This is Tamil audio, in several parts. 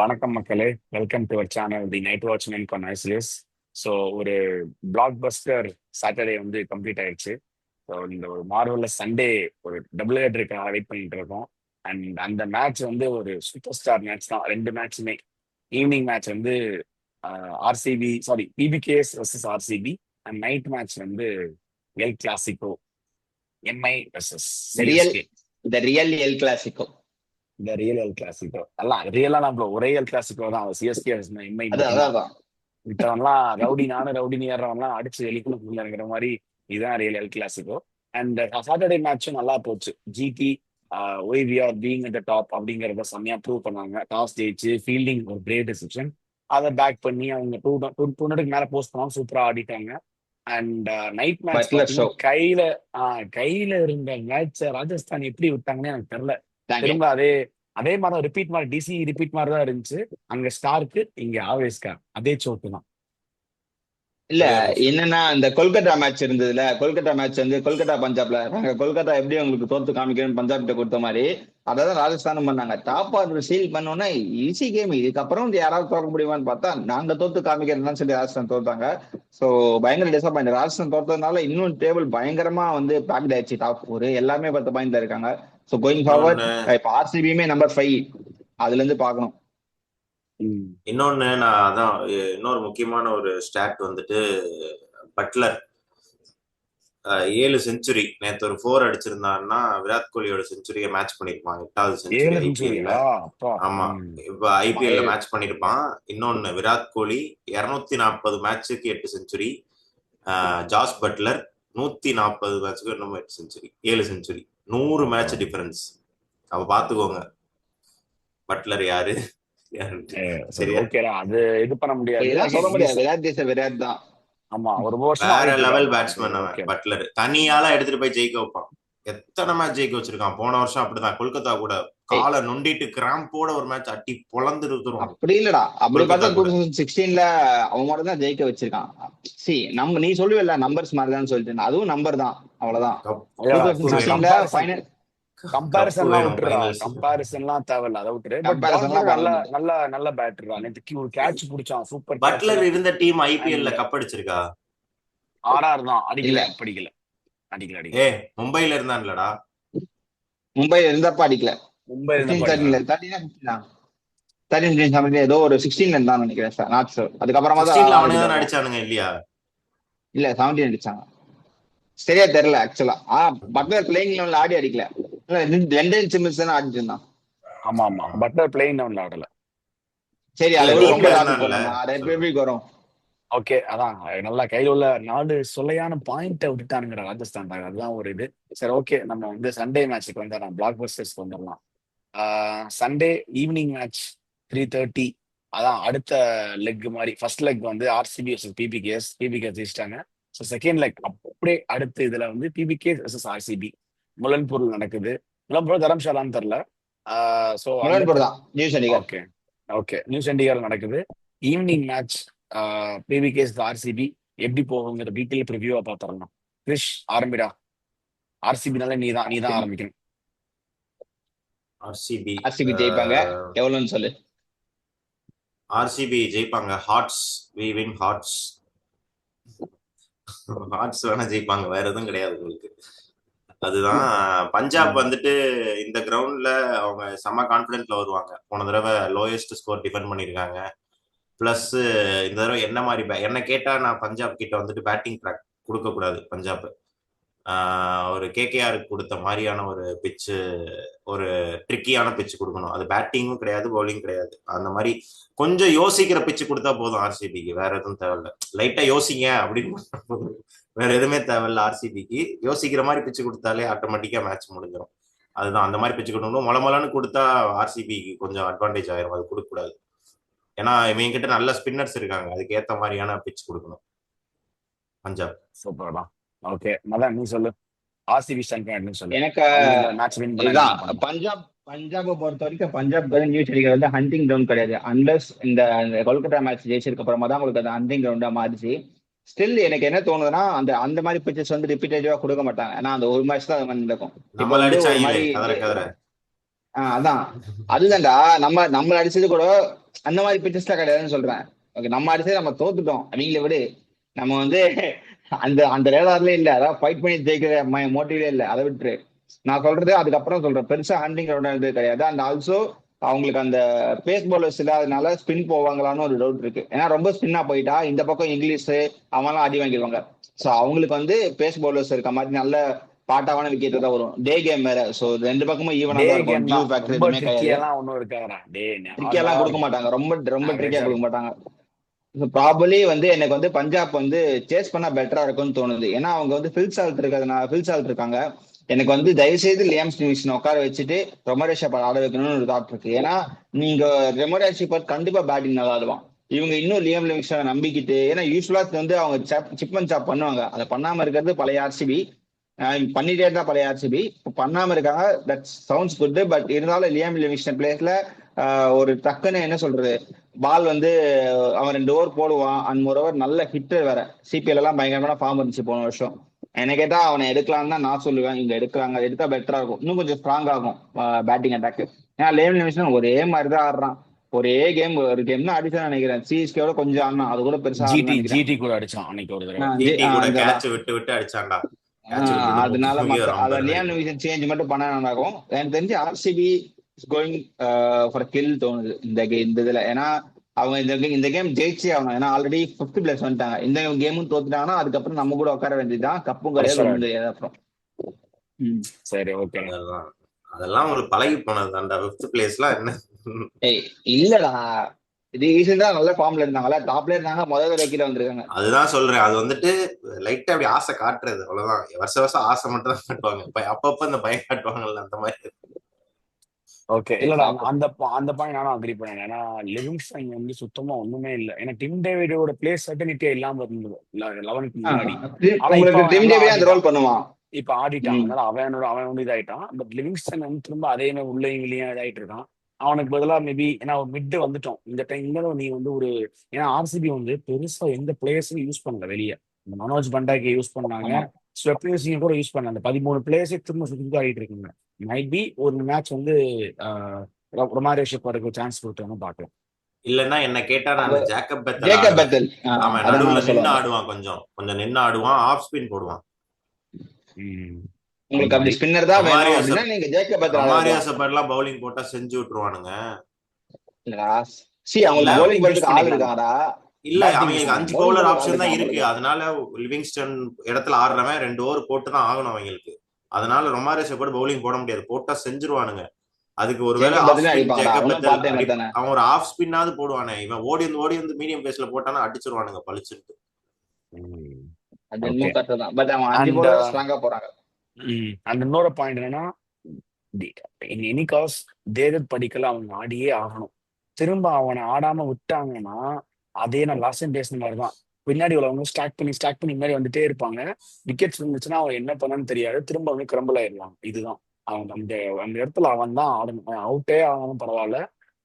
வணக்கம் மக்களே. Welcome to our channel the night watchman for noiseless. So ஒரு பிளாக் பஸ்டர் சாட்டர்டே வந்து கம்ப்ளீட் ஆயிடுச்சு. ஸோ இந்த ஒரு மார்வலஸ் சண்டே ஒரு டபுள் ஹெட்ருக்காக வெயிட் பண்ணிட்டு இருக்கோம். அண்ட் அந்த மேட்ச் வந்து ஒரு சூப்பர் ஸ்டார் மேட்ச் தான். ரெண்டு மேட்சுமே ஈவினிங் மேட்ச் வந்து RCB sorry PBKS versus RCB. And night match வந்து el clasico MI versus real CSK. The real el clasico. இந்த ரியல் எல் கிளாசிக்கோ எல்லாம் ரியலா நம்ம ஒரே எல் கிளாசிக்கோ தான். சிஎஸ்கே எம்ஐ அது மட்டும்தான். அதான் மித்தவன்லாம் ரவுடி நானும் ரவுடினு ஏறவன்லாம் அடிச்சு வெளிக்குள்ள மாதிரி. இதுதான் real el clasico. And Saturday மேட்சும் நல்லா போச்சு. GT why we are being at the top அப்படிங்கிறத செம்மையா ப்ரூவ் பண்ணாங்க. டாஸ் ஜெயிச்சு ஃபீல்டிங் ஒரு கிரேட் டிசிஷன். அதை பேக் பண்ணி அவங்க 200 மேல போஸ்ட் பண்ணாலும் சூப்பரா ஆடிட்டாங்க. And night match Buttler show. கையில இருந்த மேட்ச ராஜஸ்தான் எப்படி விட்டாங்கன்னு எனக்கு தெரியல. திரும்ப அதே மாதிரி ரிப்பீட் மாதிரி டிசி ரிப்பீட் மாதிரி தான் இருந்துச்சு. அங்க ஸ்டார்க்கு இங்க ஆவேஸ்கார் அதே சோட்டு தான். இல்ல என்னன்னா இந்த கொல்கத்தா மேட்ச் இருந்ததுல, கொல்கத்தா மேட்ச் வந்து கொல்கத்தா பஞ்சாப்ல நாங்க கொல்கத்தா எப்படி உங்களுக்கு தோத்து காமிக்கிறோம் பஞ்சாப் கிட்ட கொடுத்த மாதிரி அதான் ராஜஸ்தானும் பண்ணாங்க. டாப் ஆர்டர் சீல் பண்ணோன்னா ஈஸி கேம், இதுக்கப்புறம் வந்து யாராவது தோக்க முடியுமான்னு பார்த்தா நாங்க தோத்து காமிக்கிறதுன்னு சொல்லி ராஜஸ்தான் தோத்தாங்க. ஸோ பயங்கர டிசப்பாயிண்ட். ராஜஸ்தான் தோத்ததுனால இன்னும் டேபிள் பயங்கரமா வந்து பேக்ட் ஆயிடுச்சு. டாப் 4 எல்லாமே 10 பாயிண்ட்ல இருக்காங்க. ஸோ கோயிங் ஃபார்வர்ட் இப்ப ஆர்சிபியுமே நம்பர் 5 அதுல இருந்து பாக்கணும். இன்னொன்னு நான் அதான் இன்னொரு முக்கியமான ஒரு ஸ்டாட் வந்துட்டு பட்லர் 7 செஞ்சுரி நேற்று ஒரு 4 அடிச்சிருந்தாருன்னா விராட் கோலியோட செஞ்சுரியை மேட்ச் பண்ணிருப்பான். 8வது செஞ்சுரி ஐபிஎல்ல. ஆமா, இப்ப ஐபிஎல்ல மேட்ச் பண்ணிருப்பான். இன்னொன்னு Virat Kohli 240 மேட்சுக்கு 8 century. Jos Buttler 140 மேட்சுக்கு இன்னும் 8 செஞ்சுரி, 7 செஞ்சுரி, 100 மேட்ச் டிஃபரன்ஸ். அப்ப பாத்துக்கோங்க பட்லர் யாரு. அது இது பண்ண முடியாது. சொல்ல முடியாது. விராட் தான். ஆமா, ஒரு வேற லெவல் பேட்ஸ்மேன் அவன் பட்லர். தனியால எடுத்துட்டு போய் ஜெயிக்க வைப்பான். எத்தனை மேட்ச் ஜெயிக்க வச்சிருக்கான். போன வருஷம் அப்படிதான் கொல்கத்தா கூட காலை நொண்டிட்டு கிராம்போட ஒரு மேட்ச் அட்டி பொழந்து இருக்கிறோம். அப்படி இல்லடா, அப்படி பார்த்தா 2016ல அவன் மட்டும் தான் ஜெயிக்க வச்சிருக்கான். சி நம்ம நீ சொல்லுவல நம்பர்ஸ் மாதிரி தான் சொல்லிட்டு, அதுவும் நம்பர் தான், அவ்வளவுதான். 2016ல ஃபைனல் கம்பேரிசன்லாம் தேவையில்ல, அதை விட்டுரு. நல்ல பேட்டர் தான். நேத்துக்கு ஒரு கேட்ச் பிடிச்சான், சூப்பர். பட்லர் இருந்த டீம் ஐபிஎல்ல கப் அடிச்சிருக்கா? ஆர்ஆர் தான் அடிக்கல. மும்பைல இருந்தான்லடா. மும்பைல இருந்தப்ப அடிக்கல. ஏதோ ஒரு 16ல இருந்தான்னு நினைக்கிறேன் சார். Not sure. அதுக்கப்புறமா தான் அடிச்சானுங்க இல்லையா? இல்ல 17 அடிச்சாங்க. சரியா தெரியல ஆக்சுவலா. பட்லர் பிளேயிங் லெவல்ல ஆடி அடிக்கல. லண்டன் சிம்மிஸ் தான் ஆடிட்டு இருந்தான். ஆமா பட்லர் பிளேயிங் லெவல்ல ஆடல. சரி, வரும். ஓகே, அதான் நல்லா கையில உள்ள 4 சொல்லையான பாயிண்ட விட்டுட்டானுங்க ராஜஸ்தான். அதுதான் ஒரு இது. சரி, ஓகே, நம்ம வந்து சண்டே மேட்சுக்கு வந்துடலாம். பிளாக் பஸ்டர்ஸ்க்கு வந்துடலாம். Sunday evening match 3:30. அதான் அடுத்த லெக் மாதிரி. ஃபர்ஸ்ட் லெக் வந்து ஆர்சிபி வர்சஸ் பிபிகேஎஸ் ஜெயிச்சிட்டாங்க. ஸோ செகண்ட் லெக் அப்படியே அடுத்து இதுல வந்து பிபிகே வர்சஸ் ஆர்சிபி முலன்பூர்ல நடக்குது. முலன்பூர் தரம்சாலான்னு தெரியல. ஸோ ஓகே நியூ சண்டிகர் நடக்குது. ஈவினிங் மேட்ச் பிபிகேஸ் ஆர்சிபி எப்படி போகுங்கிற டீட்டெயில் ப்ரிவியூவா பார்த்துடலாம். கிரிஷ் ஆரம்பிடா. ஆர்சிபினால நீ தான் ஆரம்பிக்கணும். ஆர்சிபி ஜெயிப்பாங்க. எவ்வளவுன்னு சொல்லு. ஆர்சிபி ஜெயிப்பாங்க. Hearts we win. ஹார்ட்ஸ் வேணா ஜெயிப்பாங்க, வேற எதுவும் கிடையாது உங்களுக்கு. அதுதான். பஞ்சாப் வந்துட்டு இந்த கிரவுண்ட்ல அவங்க செம்ம கான்பிடென்ட்ல வருவாங்க. போன தடவை லோயஸ்ட் ஸ்கோர் டிஃபெண்ட் பண்ணிருக்காங்க. பிளஸ் இந்த தடவை என்ன கேட்டா நான் பஞ்சாப் கிட்ட வந்துட்டு பேட்டிங் ட்ராக் கொடுக்க கூடாது. பஞ்சாப் ஒரு கேகேஆருக்கு கொடுத்த மாதிரியான ஒரு பிச்சு, ஒரு ட்ரிக்கியான பிச்சு கொடுக்கணும். அது பேட்டிங்கும் கிடையாது, பவுலிங் கிடையாது. அந்த மாதிரி கொஞ்சம் யோசிக்கிற பிச்சு கொடுத்தா போதும் ஆர்சிபிக்கு. வேற எதுவும் தேவையில்ல. லைட்டா யோசிங்க அப்படின்னு, வேற எதுவுமே தேவையில்ல. ஆர்சிபிக்கு யோசிக்கிற மாதிரி பிச்சு கொடுத்தாலே ஆட்டோமேட்டிக்கா மேட்ச் முடிஞ்சிடும். அதுதான், அந்த மாதிரி பிச்சு கொடுக்கணும். மொளமொளன்னு கொடுத்தா ஆர்சிபிக்கு கொஞ்சம் அட்வான்டேஜ் ஆயிரும். அது கொடுக்க கூடாது. ஏன்னா இவங்க கிட்ட நல்ல ஸ்பின்னர்ஸ் இருக்காங்க. அதுக்கு ஏத்த மாதிரியான பிச் கொடுக்கணும் பஞ்சாப். சூப்பர்டா. ஓகே, மதன் நீ சொல்லு. ஆர்சிபி ஸ்டாண்ட் சொல்லு. எனக்கு பஞ்சாபை பொறுத்த வரைக்கும் பஞ்சாப் நியூ சண்டிகர் வந்து ஹண்டிங் கிரவுண்ட் கிடையாது. அன்லஸ் இந்த கொல்கத்தா மேட்ச் ஜெயிச்சதுக்கு அப்புறமா தான் உங்களுக்கு அந்த ஹண்டிங் கிரவுண்டா மாறிச்சு. ஸ்டில் எனக்கு என்ன தோணுதுன்னா அந்த மாதிரி பிச்சர்ஸ் வந்து ரிப்பீட்டேட்டிவா கொடுக்க மாட்டாங்க. ஏன்னா அந்த ஒரு மேட்ச் தான் அது மாதிரி நடக்கும். அதான் அதுதான்டா. நம்ம அடிச்சது கூட அந்த மாதிரி பிச்சஸ்லாம் கிடையாதுன்னு சொல்றேன். ஓகே, நம்ம அடிச்சது நம்ம தோத்துட்டோம். அவங்கள விட நம்ம வந்து அந்த அந்த ரேடார்லயே இல்ல, அதாவது ஃபைட் பண்ணி ஜெயிக்கிற மோட்டிவ்லே இல்ல, அதை விட்டுரு. நான் சொல்றது அதுக்கப்புறம் சொல்றேன். பெருசா ஹேண்டிங் ரவுண்ட் கிடையாது. அண்ட் ஆல்சோ அவங்களுக்கு அந்த பேஸ் பவுலர்ஸ் இல்லாதனால ஸ்பின் போவாங்களான்னு ஒரு டவுட் இருக்கு. ஏன்னா ரொம்ப ஸ்பின்னா போயிட்டா இந்த பக்கம் இங்கிலீஷ் அவங்கலாம் அடி வாங்கிடுவாங்க. ஸோ அவங்களுக்கு வந்து பேஸ் பவுலர்ஸ் இருக்க மாதிரி நல்ல பாட்டாவான விக்கெட் தான் வரும். டே கேம் வேற, ஸோ ரெண்டு பக்கமும் ஈவனா டே தான் இருக்கும். கேம் டியூ தான், ஃபேக்டர் ரொம்ப எதுவுமே கிடையாது. ட்ரிக்கியெல்லாம் ஒன்றும் இருக்காதுடா. டே ட்ரிக்கியெல்லாம் நார்மலா கொடுக்க இருக்கும். மாட்டாங்க, ரொம்ப ரொம்ப ட்ரிக்கியா ஆவரேஜா கொடுக்க இருக்கும். மாட்டாங்க. ப்ராபலி வந்து எனக்கு வந்து பஞ்சாப் வந்து சேஸ் பண்ணா பெட்டரா இருக்கும்னு தோணுது. ஏன்னா அவங்க வந்து ஃபில் சால்ட் இருக்காங்க. எனக்கு வந்து தயவுசெய்து லியாம் ஸ்மித் உட்கார வச்சுட்டு ரொமரே ஷெப்பர்ட் ஆட வைக்கணும்னு ஒரு தாட் இருக்கு. ஏன்னா நீங்க ரொமரே ஷெப்பர்ட் கண்டிப்பா பேட்டிங் நல்லா ஆடுவான். இவங்க இன்னும் லியாம் லிவிங்ஸ்டனை நம்பிக்கிட்டு, ஏன்னா யூஸ்வலா வந்து அவங்க சிப்மன் சாப் பண்ணுவாங்க, அதை பண்ணாம இருக்கிறது பழைய ஆர்சிபி. பண்ணிட்டே தான் பழைய ஆர்சிபி. இப்போ பண்ணாம இருக்காங்க, தட் சவுண்ட்ஸ் குட். பட் இருந்தாலும் லியாம் லிவிங்ஸ்டன் பிளேஸ்ல ஒரு டக்குன்னு என்ன சொல்றது, பால் வந்து அவன் 2 ஓவர் போடுவான். அண்ட் மோரோவர் நல்ல ஹிட்டர் வேற. சிபிஎல் எல்லாம் பயங்கரமான ஃபார்ம் இருந்துச்சு போன வருஷம். என்ன கேட்டா அவனை எடுக்கலாம்னு தான் நான் சொல்லுவேன். இங்க எடுக்கிறாங்க, எடுத்தா பெட்டரா இருக்கும், இன்னும் கொஞ்சம் ஸ்ட்ராங் ஆகும் பேட்டிங் அட்டாக். ஏன்னா லியாம் லிவிங்ஸ்டன் ஒரே மாதிரி தான் ஆடுறான். ஒரே கேம் ஒரு கேம் தான் அடிச்சான்னு நினைக்கிறேன். சிஎஸ்கேவோட கொஞ்சம் ஆடினா, அது கூட பெருசா ஆடுன்னு ஜிடி நினைக்கிறேன். ஜிடி கூட அடிச்சான் அன்னைக்கு ஒரு தடவை. ஜிடி கூட அந்த கேட்ச் விட்டு விட்டு அடிச்சான்டா. கேட்ச் விட்டு விட்டு அதனால தூக்கி ஒரு அத 50 லியாம் அடிக்கும். லிவிங்ஸ்டன் சேஞ்ச் மட்டும் பண்ண நல்லாகும். எனக்கு தெரிஞ்சு ஆர்சிபி கோயிங் ஃபார் கில் தோணுது இந்த இதுல. ஏன்னா அவங்க இந்த கேம் ஜெயிச்சே ஆகணும். ஏன்னா ஆல்ரெடி 5th பிளேஸ் வந்துட்டாங்க. இந்த கேமும் தோத்துட்டாங்கன்னா அதுக்கப்புறம் நம்ம கூட உட்கார வேண்டியதுதான். கப்பும் கிடையாது, ஒண்ணும் கிடையாது அப்புறம். சரி, ஓகே. அதெல்லாம் அதெல்லாம் ஒரு பழகி போனது அந்த 5th பிளேஸ்லாம் என்ன. ஏய் இல்லடா, இது ரீசெண்டா நல்ல ஃபார்ம்ல இருந்தாங்களா, டாப்ல இருந்தாங்க, முதல் தடவை கீழே வந்திருக்காங்க. அதுதான் சொல்றேன். அது வந்துட்டு லைட்டா அப்படி ஆசை காட்டுறது, அவ்வளவுதான். வருஷம் ஆசை மட்டும் தான் காட்டுவாங்க. அப்பப்ப இந்த பயம் காட்டுவாங்கல்ல, அந்த மாதிரி. ஓகே, இல்லடா அந்த அந்த பாயிண்ட் நானும் அக்ரி பண்ணேன். ஏன்னா லிவிங்ஸ்டன் வந்து சுத்தமா ஒண்ணுமே இல்லை. ஏன்னா டிம் டேவிடோட பிளேஸ் சர்டனிட்டியே இல்லாம இருந்தது 11க்கு முன்னாடி. ஆனா இப்ப உங்களுக்கு அவன் டிம் நல்லா டேவிட் அந்த ஆடிட்டான். ரோல் பண்ணுவான். இப்ப ஆடிட்டான். அதனால அவன் வந்து இதாயிட்டான். பட் லிவிங்ஸ்டன் வந்து திரும்ப அதே மாதிரி உள்ள இங்கேயும் இதாயிட்டு இருக்கான். அவனுக்கு பதிலா மேபி ஏன்னா மிட் வந்துட்டோம் இந்த டைம். நீ வந்து ஒரு ஏன்னா ஆர்சிபி வந்து பெருசா எந்த பிளேயர்ஸையும் யூஸ் பண்ணல வெளியே. இந்த மனோஜ் பண்டாக்கை யூஸ் பண்ணாங்க, ஸ்வெப்னேசிங் கூட யூஸ் பண்ணல. அந்த 13 பிளேயர்ஸே திரும்ப சுத்தி ஆடிட்டு இருக்காங்க. மைட் பி ஒரு மேட்ச் வந்து ரொமாரியோ ஷெப்பர்டுக்கு சான்ஸ் கொடுத்தவங்க பார்க்கலாம். இல்லன்னா என்ன கேட்டா நான் ஜேக்கப் பெத்தல் அவன் நடுவுல நின்று ஆடுவான், கொஞ்சம் நின்று ஆடுவான், ஆஃப் ஸ்பின் போடுவான். உங்களுக்கு அப்படி ஸ்பின்னர் தான் வேணும் அப்படின்னா நீங்க ஜேக்கப் பெத்தல் ரொமாரியோ ஷெப்பர்ட்லாம் பவுலிங் போட்டா செஞ்சு விட்டுருவானுங்க. அவங்களுக்கு பவுலிங் பண்றதுக்கு ஆள் இருக்காங்கடா. இல்ல, அவங்களுக்கு 5 பவுலர் ஆப்ஷன் தான் இருக்கு. அதனால லிவிங்ஸ்டன் இடத்துல ஆடுறவன் 2 ஓவர் போட்டு தான் ஆகணும் அவங்களுக்கு. அதனால ரொமாரியோ ஷெப்பர்ட் பவுலிங் போட முடியாது, போட்டா செஞ்சிருவானுங்க. அதுக்கு ஒருவேளை அவன் ஒரு ஆஃப் ஸ்பின்னாவது போடுவானே. இவன் ஓடி வந்து மீடியம் பேஸ்ல போட்டானா அடிச்சிருவானுங்க பளிச்சுட்டு. அந்த இன்னொரு பாயிண்ட் என்னன்னா, எனி காஸ் தேவத் படிக்கல அவங்க ஆடியே ஆகணும். திரும்ப அவனை ஆடாம விட்டாங்கன்னா அதே நான் லாஸ்ட் டைம் பேசின மாதிரிதான். பின்னாடி உள்ளவங்க ஸ்டார்ட் பண்ணி மாதிரி வந்துட்டே இருப்பாங்க. விக்கெட்ஸ் இருந்துச்சுன்னா அவன் என்ன பண்ணான்னு தெரியாது, திரும்ப வந்து கிரம்பிள் ஆயிடுவாங்க. இதுதான் அவன் அந்த அந்த இடத்துல அவன் தான் ஆடணும். அவுட்டே ஆகணும் பரவாயில்ல,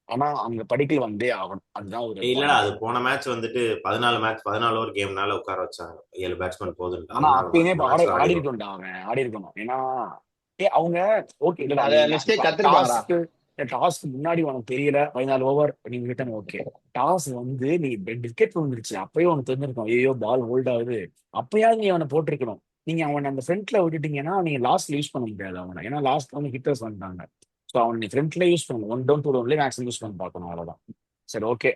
ஆனா அங்க படிக்கல வந்தே ஆகணும். அதுதான் ஒரு இல்லடா. அது போன மேட்ச் வந்துட்டு 14 ஓவர் கேம்னால உட்கார வச்சாங்க 7 பேட்ஸ்மேன் போதும். ஆனா அப்பயுமே ஆடி இருக்கணும்டா, அவன் ஆடி இருக்கணும். ஏன்னா அவங்க ஓகே டாஸ்க்கு முன்னாடி உனக்கு தெரியல, 14 ஓவர் நீங்க விட்டன ஓகே. டாஸ் வந்து நீ விக்கெட் விழுந்துருச்சு, அப்பயும் உனக்கு தெரிஞ்சிருக்கும் ஐயோ பால் ஹோல்ட் ஆகுது, அப்பயாவது நீ அவனை போட்டிருக்கணும். நீங்க அவனை அந்த ஃப்ரண்ட்ல விட்டுட்டீங்கன்னா நீங்க லாஸ்ட்ல யூஸ் பண்ண முடியாது அவனை. ஏன்னா லாஸ்ட் வந்து ஹிட்டர்ஸ் வந்துட்டாங்க. ஸோ அவன் நீ ஃப்ரண்ட்ல யூஸ் பண்ணணும். 1 down 2 downலயே மேக்ஸிமம் யூஸ் பண்ணி பார்க்கணும், அவ்வளவுதான். சரி, ஓகே,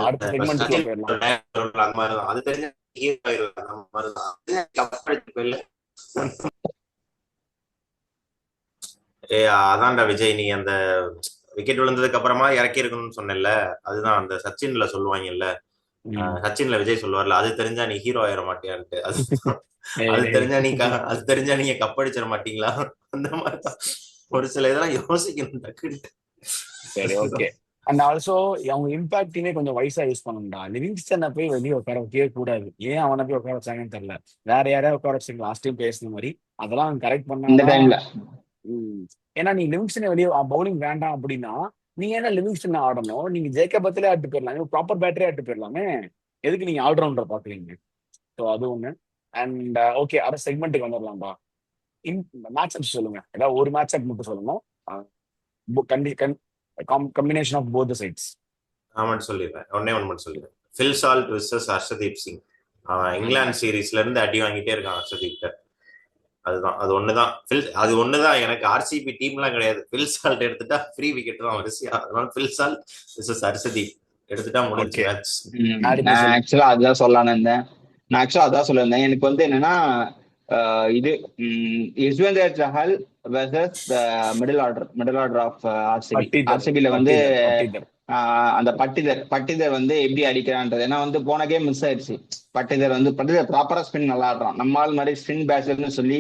அடுத்த செக்மெண்ட்க்குள்ள போயிடலாம். அது தெரிஞ்ச அதான்டா விஜய், நீ அந்த விக்கெட் விழுந்ததுக்கு அப்புறமா இறக்கி இருக்கணும்னு சொன்னல, அதுதான் அந்த சச்சின்ல சொல்லுவாங்கல்ல. சச்சின்ல விஜய் சொல்லுவார்ல, அது தெரிஞ்சா நீ ஹீரோ ஆயிட மாட்டியான்ட்டு. அது தெரிஞ்சா நீங்க கப்படிச்சிட மாட்டீங்களா? அந்த மாதிரிதான் ஒரு சில இதெல்லாம் யோசிக்கணும் டக்குன்னு. சரி, ஓகே. அண்ட் ஆல்சோ அவங்க இம்பாக்டினே கொஞ்சம் வயசா யூஸ் பண்ணணும்டா. லிவிங்ஸ்டனை போய் வெளியே உட்கார வைக்கவே கூடாது. ஏன் அவனை போய் உட்கார வச்சாங்கன்னு தெரியல. வேற யாரையாவது உட்கார வச்சாங்க லாஸ்ட் டைம் பேசின மாதிரி. அதெல்லாம் கரெக்ட் பண்ணாங்க. ஏன்னா நீ லிவிங்ஸ்டனை வெளியே பவுலிங் வேண்டாம் அப்படின்னா நீங்க என்ன லிவிங்ஸ்டன் ஆடணும்? நீங்க ஜேக்கப் பத்திலே ஆட்டு போயிடலாம், ப்ராப்பர் பேட்டரே ஆட்டு போயிடலாமே. எதுக்கு நீங்க ஆல்ரவுண்டர் பாக்குறீங்க? ஸோ அது ஒண்ணு. அண்ட் ஓகே, அடுத்த செக்மெண்ட்டுக்கு வந்துடலாம்பா. மேட்ச் அப் சொல்லுங்க, ஏதாவது ஒரு மேட்ச் அப் மட்டும் சொல்லணும். Combination of both sides. நான் மட்டும் சொல்லிடுறேன், ஒன்னே ஒன்று மட்டும் சொல்லிடுறேன். Phil Salt versus Harshdeep Singh. அவன் இங்கிலாந்து சீரீஸ்ல இருந்து அடி வாங்கிட்டே இருக்கான் ஹர்ஷதீப்ட. அதுதான், அது ஒண்ணுதான். அது ஒண்ணுதான் எனக்கு. ஆர்சிபி டீம்லாம் கிடையாது. ஃபில் சால்ட் எடுத்துட்டா ஃப்ரீ விக்கெட் தான் வரிசையா. அதனால ஃபில் சால்ட் விசஸ் ஹர்ஷதீப் எடுத்துட்டா முடிஞ்சு ஓகே, மேட்ச். நான் ஆக்சுவலா அதுதான் சொல்லலான்னு இருந்தேன். எனக்கு வந்து என்னன்னா இது Yuzvendra Chahal versus middle order of RCB. ஆர்சிபில வந்து அந்த பட்டிதர் வந்து எப்படி அடிக்கிறான்றது. ஏன்னா வந்து போன கேம் மிஸ் ஆயிடுச்சு. பட்டிதர் ப்ராப்பரா ஸ்பின் நல்லா ஆடுறான். நம்மால் மாதிரி ஸ்பின் பேட்ஸ்மேன் சொல்லி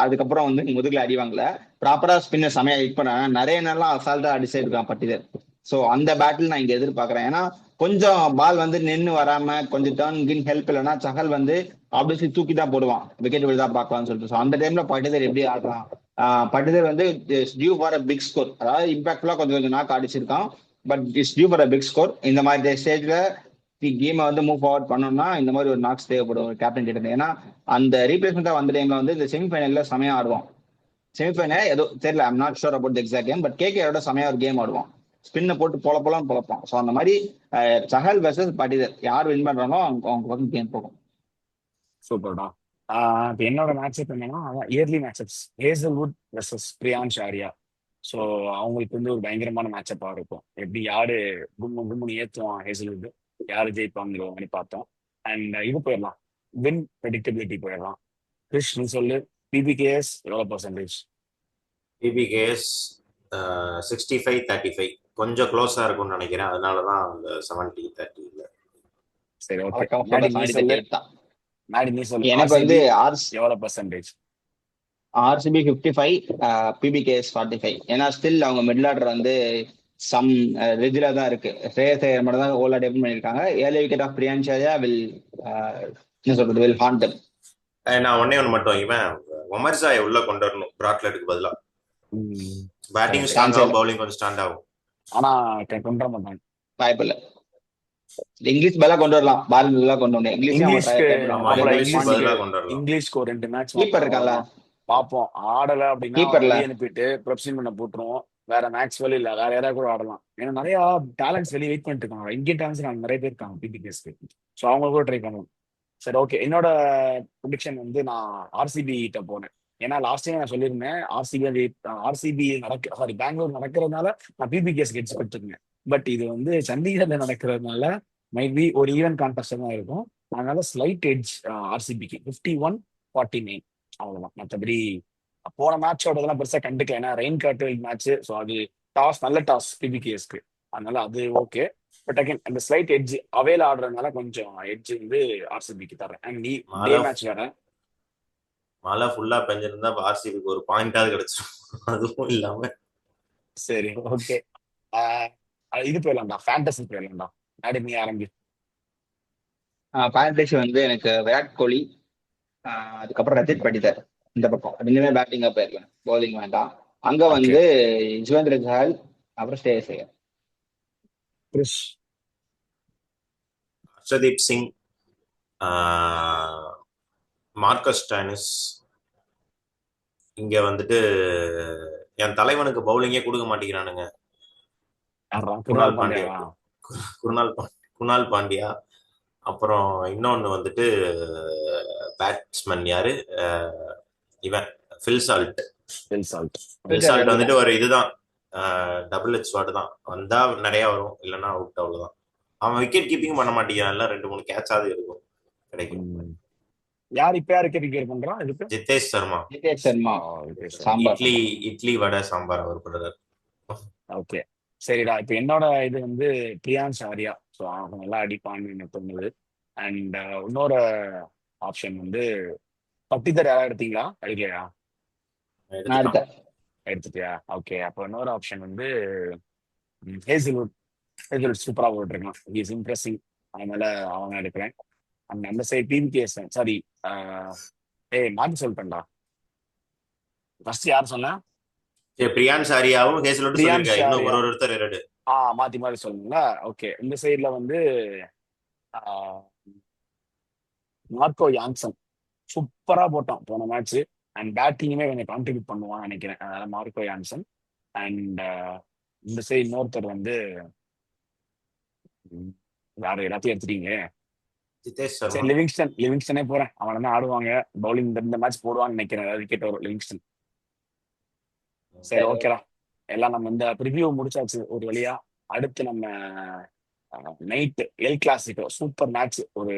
அதுக்கப்புறம் வந்து முதுகுல அடி வாங்கல. ப்ராப்பரா ஸ்பின்ன செமையா ஹிட் பண்ண நிறைய நல்லா அசால்ட்டா அடிச்சே இருக்கான் பட்டிதர். ஸோ அந்த பேட்டில் நான் இங்க எதிர்பார்க்கறேன். ஏன்னா கொஞ்சம் பால் வந்து நின்று வராம கொஞ்சம் டர்ன் கின் ஹெல்ப் இல்லைன்னா சஹல் வந்து ஆப்வியஸ்லி தூக்கி தான் போடுவான், விக்கெட் விழுதா பார்க்கலாம்னு சொல்லிட்டு. ஸோ அந்த டைம்ல பட்டிதர் எப்படி ஆடுறான்? பட்டிதர் வந்து due for a big score, அதாவது இம்பாக்ட்ஃபுல்லா கொஞ்சம் நாக்கு அடிச்சிருக்கான். But it's due for a big score. இந்த மாதிரி ஸ்டேஜ்ல கேமை வந்து மூவ் ஃபார்வர்ட் பண்ணணும்னா இந்த மாதிரி ஒரு நாக்ஸ் தேவைப்படும் கேப்டன் கிட்ட. ஏன்னா அந்த ரீப்ளேஸ்மெண்டா வந்த டைம்ல வந்து இந்த செமிஃபைனல்ல செமையா ஆடுவான். செமிஃபைனல் ஏதோ தெரியல, I'm not sure about the exact game. But கேகேயோட செமையா ஒரு கேம் ஆடுவான். ஸ்பின்னை போட்டு பொழப்பலாம் பொழப்பான். ஸோ அந்த மாதிரி சஹல் வெர்சஸ் பட்டிதர் யார் வின் பண்றாங்களோ அவங்க பக்கம் கேம் போகும். சூப்பர்டா. இப்போ என்னோட மேட்சப் என்னன்னா early matchups Hazlewood versus Priyansh Arya. So அவங்களுக்கு வந்து ஒரு பயங்கரமான மேட்சப்பாக இருக்கும். எப்படி யாரு கும்முன்னு ஏற்றுவான் ஹேசல்வுட், யாரு ஜெயிப்பாங்கிற மாதிரி பார்த்தோம். அண்ட் இது போயிடலாம், வின் ப்ரெடிக்டபிலிட்டி போயிடலாம். கிறிஷ் நீ சொல்லு, பிபிகேஎஸ் எவ்வளோ பர்சன்டேஜ்? பிபிகேஎஸ் 65-35 கொஞ்சம் க்ளோஸா இருக்கும்னு நினைக்கிறேன். அதனாலதான் அந்த 70-30 இல்ல. சரி, ஓகே. மேடி நீ சொல்லு, எனக்கு வந்து எவ்வளவு பர்சன்டேஜ்? RCB 55, PBKS 45. ஏன்னா ஸ்டில் அவங்க மிடில் ஆர்டர் வந்து சம் ரெகுலரா தான் இருக்கு. ஸ்ரேயஸ் ஐயர் மட்டும் தான் ஓலா டெபிட் பண்ணிருக்காங்க. 7 wicket of Priyansh Arya will hand them. நான் ஒன்னே ஒன்று மட்டும், இவன் ஒமர்ஜாயை உள்ள கொண்டு வரணும் பிராட்லெட்டுக்கு பதிலா. பேட்டிங் ஸ்ட்ராங் ஆகும், பவுலிங் கொஞ்சம் ஸ்டாண்ட் ஆகும். ஆனா கொண்டு வர மாட்டாங்க, வாய்ப்பு இல்ல. இங்கிலீஷ் பதிலா கொண்டு வரலாம், பால் கொண்டு வரணும். இங்கிலீஷ்க்கு ஒரு 2 மேட்ச் கீப்பர் இருக்கான்ல பாப்போம். ஆடல அப்படின்னா அனுப்பிட்டு ப்ரொப்ஷன் பண்ண போட்டுருவோம். வேற மேக்ஸ்வெல் இல்ல வேற யாராவது கூட ஆடலாம். ஏன்னா நிறைய டேலண்ட்ஸ் வெளியே வெயிட் பண்ணிட்டு இருக்காங்க. இந்தியன் டேலண்ட்ஸ் நிறைய பேர் இருக்காங்க பிபிகேஸ்க்கு. ஸோ அவங்க கூட ட்ரை பண்ணுவோம். சரி, ஓகே. என்னோட ப்ரெடிக்ஷன் வந்து நான் ஆர்சிபி கிட்ட போனேன். ஏன்னா லாஸ்ட் டைம் நான் சொல்லியிருந்தேன் ஆர்சிபி பெங்களூர் நடக்கிறதுனால நான் பிபிகேஸ் கெட்ஸ் கொடுத்துருந்தேன். பட் இது வந்து சண்டிகர்ல நடக்கிறதுனால மைபி ஒரு ஈவன் கான்டெஸ்ட் தான் இருக்கும். அதனால ஸ்லைட் எட்ஜ் ஆர்சிபிக்கு 51-49 அவ்வளவுதான். மற்றபடி போன மேட்சோட இதெல்லாம் பெருசா கண்டுக்கல. ஏன்னா ரெயின் கார்டல் மேட்ச். ஸோ அது நல்ல டாஸ் பிபிகேஎஸ்க்கு. அதனால அது ஓகே. பட் அகைன் அந்த ஸ்லைட் எட்ஜ் அவைல ஆடுறதுனால கொஞ்சம் எட்ஜ் வந்து ஆர்சிபிக்கு தரேன். அண்ட் நீ டே மேட்ச் வேற மழை ஃபுல்லா பெஞ்சிருந்தா ஆர்சிபிக்கு ஒரு பாயிண்டாவது கிடைச்சிடும். அதுவும் இல்லாம சரி, ஓகே. இது போயிடலாம்டா, ஃபேண்டசி போயிடலாம்டா. நாடு நீ ஆரம்பி. ஃபேண்டசி வந்து எனக்கு விராட் கோலி, அதுக்கப்புறம் ரஜித் பட்டிதர். இந்த பக்கம் ரெண்டுமே பேட்டிங்கா போயிருக்கேன், பவுலிங் வேண்டாம். அங்க வந்து யுஸ்வேந்திர சஹல், அப்புறம் ஸ்ரேயஸ் ஐயர். கிறிஷ் ஹர்ஷதீப் சிங், மார்க்கஸ் ஸ்டானிஸ். இங்க வந்துட்டு என் தலைவனுக்கு பவுலிங்கே கொடுக்க மாட்டேங்கிறானுங்க. குணால் பாண்டியா. அப்புறம் இன்னொன்னு வந்துட்டு பேட்ஸ்மேன் யாரு, இவன் ஃபில் சால்ட் வந்துட்டு ஒரு இதுதான், டபுள் ஹெச் ஸ்வாட் தான். வந்தா நிறைய வரும், இல்லைன்னா அவுட். அவ்வளவுதான். அவன் விக்கெட் கீப்பிங் பண்ண மாட்டேங்கிறான். 2-3 கேட்சாவது இருக்கும், கிடைக்கும். யார் இப்ப யாரு கிரிக்கெட் பண்றா? ஜிதேஷ் சர்மா. இட்லி வடை சாம்பார் அவர் பண்றாரு. ஓகே, சரிடா. இப்ப என்னோட இது வந்து பிரியான்ஷ் ஆர்யா. ஸோ அவங்க நல்லா அடிப்பான்னு எனக்கு தோணுது. அண்ட் இன்னொரு ஆப்ஷன் வந்து பட்டிதர். யாரா எடுத்தீங்களா? எடுக்கலையா? எடுத்துட்டியா? ஓகே. அப்போ இன்னொரு ஆப்ஷன் வந்து ஹேசல்வுட் சூப்பரா போட்டுருக்கான். Is impressive. அதனால அவங்க எடுக்கிறேன். அந்த சைடு பிபிகேஎஸ். சாரி, மாத்தி சொல்லிட்டேன்டா. ஃபர்ஸ்ட் யார் சொன்னா? பிரியான்ஷ் ஆர்யாவும் ஹேசல்வுட் சொல்லிருக்காங்க. இன்னும் ஒருத்தர் ரெண்டு மாத்தி மாதிரி சொல்லுங்களா? ஓகே. இந்த சைடுல வந்து மார்க்கோ யான்சன் சூப்பரா போட்டான் போன மேட்ச். அண்ட் பேட்டிங்குமே கொஞ்சம் கான்ட்ரிபியூட் பண்ணுவான்னு நினைக்கிறேன். அதனால மார்க்கோ யான்சன். அண்ட் இந்த சைடு இன்னொருத்தர் வந்து ம், வேற எல்லாத்தையும் எடுத்துட்டீங்க. ஜிதேஷ் சரி, சர்மா. லிவிங்ஸ்டனே போறேன். அவன் தான் ஆடுவாங்க, பவுலிங் இந்த மேட்ச் போடுவான்னு நினைக்கிறேன். விக்கெட் வரும் லிவிங்ஸ்டன். சரி, ஓகேடா. எல்லாம் நம்ம இந்த ப்ரிவியூ முடிச்சாச்சு ஒரு வழியா. அடுத்து நம்ம night el clasico super match, ஒரு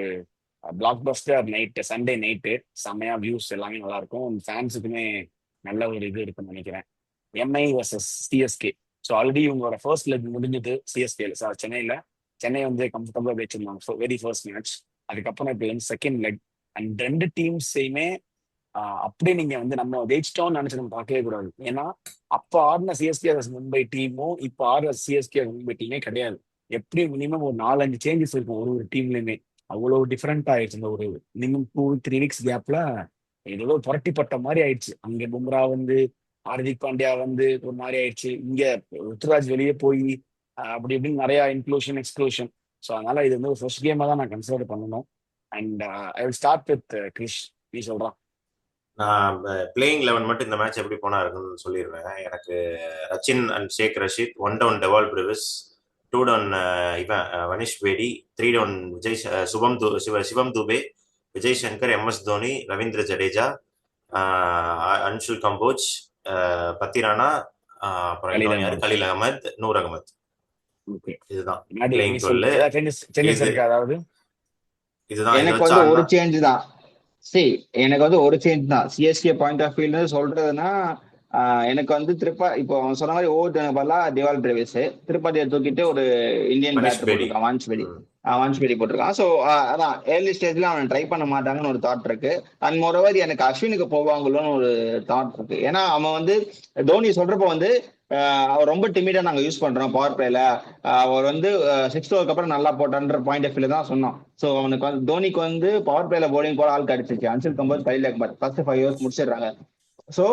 blockbuster night, Sunday night. செம்மையா வியூஸ் எல்லாமே நல்லா இருக்கும். ஃபேன்ஸுக்குமே நல்ல ஒரு இது இருக்குன்னு நினைக்கிறேன். MI versus CSK. So already இவங்களோட ஃபர்ஸ்ட் லெக் முடிஞ்சது சிஎஸ்கே சென்னையில். சென்னை வந்து கம்ஃபர்டபுளாக வச்சிருந்தாங்க வெரி ஃபர்ஸ்ட் மேட்ச். அதுக்கப்புறம் இப்போ வந்து செகண்ட் லெக். அண்ட் ரெண்டு டீம்ஸையுமே அப்படியே நீங்க வந்து நம்ம ஜெயிச்சிட்டோம்னு நினைச்சு நம்ம பார்க்கவே கூடாது. ஏன்னா அப்ப ஆடின சிஎஸ்கே மும்பை டீமும் இப்ப ஆடுற சிஎஸ்கே மும்பை டீமே கிடையாது. எப்படி மினிமம் ஒரு 4-5 சேஞ்சஸ் இருக்கும் ஒரு ஒரு டீம்லயுமே. அவ்வளவு டிஃப்ரெண்ட் ஆயிடுச்சு. இந்த ஒரு மினிமம் 2-3 வீக்ஸ் கேப்ல ஏதோ புரட்டிப்பட்ட மாதிரி ஆயிடுச்சு. அங்க பும்ரா வந்து, ஹார்திக் பாண்டியா வந்து ஒரு மாதிரி ஆயிடுச்சு. இங்க ருத்துராஜ் வெளியே போய் அப்படி இப்படின்னு நிறைய இன்க்ளூஷன் எக்ஸ்க்ளூஷன். ஸோ அதனால இது வந்து ஒரு ஃபர்ஸ்ட் கேமா தான் நான் கன்சிடர் பண்ணணும். And I will start with Krish. நீ சொல்றான். நான் பிளேயிங் 11 மட்டும் இந்த மேட்ச் எப்படி போனா இருக்குன்னு சொல்லிடுவேன். எனக்கு Rachin and Shaikh Rasheed, 1 down Dewald Brevis, 2 down இவன் வனிஷ் பேடி, 3 டவுன் சிவம் துபே, விஜய் சங்கர், எம்எஸ் தோனி, ரவீந்திர ஜடேஜா, அன்ஷுல் கம்போஜ், பத்திரானா, அப்புறம் இன்னொன்று யாரு, கலீல் அகமத், நூர் அகமத். இதுதான் பிளேயிங் 12. அதாவது இதுதான் எனக்கு வந்து ஒரு சேஞ்ச் தான். எனக்கு வந்து ஒரு சேஞ்ச் தான். சிஎஸ்கே பாயிண்ட் ஆஃப் வியூல சொல்றதுன்னா, எனக்கு வந்து இப்போ அவன் சொன்ன மாதிரி ஓவர் பதிலா டிவால் பிரேவிஸ், திருப்பதியை தூக்கிட்டு ஒரு இந்தியன் பேட்டர் போட்டிருக்கான், வான்ஸ்பேடி போட்டிருக்கான். ஸோ அதான் ஏர்லி ஸ்டேஜ்ல அவன் ட்ரை பண்ண மாட்டாங்கன்னு ஒரு தாட் இருக்கு. அண்ட் மோரோவர் எனக்கு அஸ்வினுக்கு போவாங்களோன்னு ஒரு தாட் இருக்கு. ஏன்னா அவன் வந்து தோனி சொல்றப்ப வந்து அவர் ரொம்ப டிமிடா நாங்க யூஸ் பண்றோம் பவர் பிளேல, அவர் வந்து 6th ஓவருக்கு அப்புறம் நல்லா போட்டான்ற பாயிண்ட் ஆஃப் வியூல தான் சொன்னோம். ஸோ அவனுக்கு வந்து தோனிக்கு வந்து பவர் பிளேல போலிங் போல ஆள் கிடைச்சிச்சு. அன்சில் கம்போஸ், கலீல் அகமத் ஃபர்ஸ்ட் 5 overs முடிச்சிடுறாங்க. ஸோ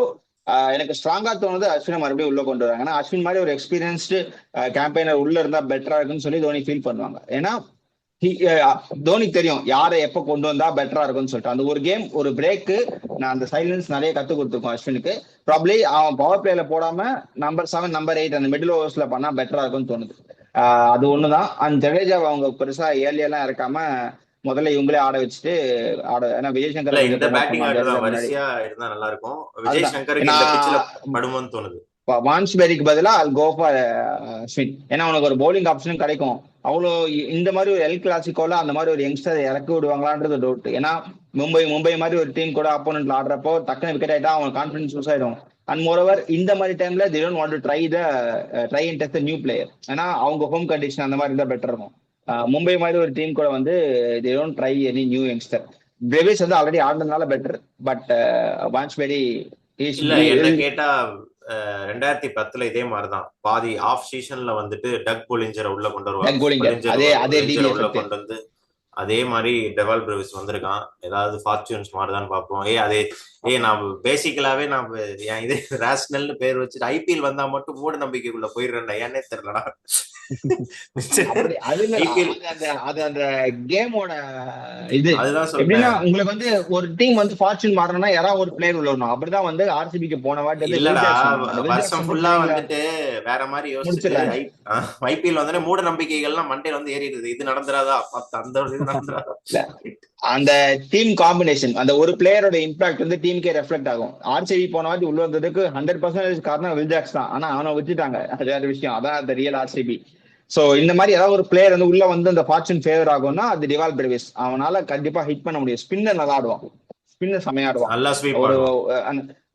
எனக்கு ஸ்ட்ராங்கா தோணுது அஸ்வினை மறுபடியும் உள்ள கொண்டு வராங்க. ஏன்னா அஸ்வின் மாதிரி ஒரு எக்ஸ்பீரியன்ஸ்டு கேம்பெயினர் உள்ள இருந்தா பெட்டரா இருக்குன்னு சொல்லி தோனி ஃபீல் பண்ணுவாங்க. ஏன்னா தோனிக்கு தெரியும் யாரை எப்ப கொண்டு வந்தா பெட்டரா இருக்கும்னு சொல்லிட்டு. அந்த ஒரு கேம் ஒரு பிரேக்கு நான் அந்த சைலன்ஸ் நிறைய கத்து கொடுத்துருக்கோம் அஸ்வினுக்கு. ப்ராப்ளி அவன் பவர் பிளேல போடாம நம்பர் 7 நம்பர் 8 அந்த மிடில் ஓவர்ஸ்ல பண்ணா பெட்டரா இருக்கும்னு தோணுது. அது ஒண்ணுதான். அந்த ஜடேஜா அவங்க பெருசா ஏர்லியெல்லாம் இறக்காம முதல்ல இவங்களே ஆட வச்சுட்டு ஏன்னா விஜய் சங்கர் இந்த பேட்டிங் ஆர்டர் தான் வரிசையா இருந்தா நல்லா இருக்கும். விஜய் சங்கருக்கு இந்த பிட்ச்ல படுமோன்னு தோணுது. வான்ஸ்பேரிக்கு பதிலா அல் கோ ஃபார் அஸ்வின். ஏன்னா உனக்கு ஒரு பவுலிங் ஆப்ஷனும் கிடைக்கும். அவ்வளோ இந்த மாதிரி ஒரு எல் கிளாசிக்கோல அந்த மாதிரி ஒரு யங்ஸ்டர் இறக்கி விடுவாங்களான்றது டவுட். ஏன்னா மும்பை மாதிரி ஒரு டீம் கூட ஆப்போனன்ட்ல ஆடுறப்போ டக்குனு விக்கெட் ஆயிட்டா அவங்க கான்ஃபிடன்ஸ் லூஸ் ஆயிடும். அண்ட் மோரோவர் இந்த மாதிரி டைம்ல they don't want to try and test the new player. ஏன்னா அவங்க ஹோம் கண்டிஷன் அந்த மாதிரி இருந்தா பெட்டர் இருக்கும். மும்பை மாதிரி ஒரு டீம் கூட வந்து they don't try any new youngster. Brevis வந்து ஆல்ரெடி ஆடுனதுனால பெட்டர். பட் வான்ஸ்பேரி என்ன கேட்டா 2010 இதே மாதிரிதான் பாதி ஆஃப் சீசன்ல வந்துட்டு டக் பொலிஞ்சரை உள்ள கொண்டு வந்து அதே மாதிரி டெவால் பிரேவிஸ் வந்திருக்கான். ஏதாவது ஃபார்ச்சூன்ஸ் மாதிரிதான் பார்ப்போம். நான் பேசிக்கலாவே நான் இது ரேஷனல்னு பேர் வச்சுட்டு ஐபிஎல் வந்தா மட்டும் மூட நம்பிக்கைக்குள்ள போயிடுறேன்டா. ஏன்னே தெரியலடா. உங்களுக்கு வந்து ஒரு டீம் வந்து ஃபார்ச்சூன் மாறணும்னா யாராவது ஒரு பிளேயர் உள்ள வரணும். அப்படிதான் வந்து ஆர்சிபிக்கு போன வாட்டி வருஷம் ஃபுல்லா வந்துட்டு வேற மாதிரி யோசிச்சு ஐபிஎல் வந்து மூட நம்பிக்கைகள்லாம் மண்டையில வந்து ஏறிடுது. இது நடந்துராதா அந்த டீம் காம்பினேஷன், அந்த ஒரு பிளேயரோட இம்பாக்ட் வந்து டீமுக்கே ரெஃப்ளெக்ட் ஆகும். ஆர்சிபி போன வாட்டி உள்ள வந்ததுக்கு 100% காரணம் வில்ஜாக்ஸ் தான். ஆனா அவனை வச்சுட்டாங்க, அது வேற விஷயம். அதான் அந்த ரியல் ஆர்சிபி. சோ இந்த மாதிரி ஏதாவது ஒரு பிளேயர் வந்து உள்ள வந்து அந்த ஃபார்ச்சூன் ஃபேவர் ஆகும்னா அது டிவால் பிரேவிஸ். அவனால கண்டிப்பா ஹிட் பண்ண முடியும். ஸ்பின்னர் நல்லா ஆடுவான், ஸ்பின்னர் செமையா ஆடுவான்.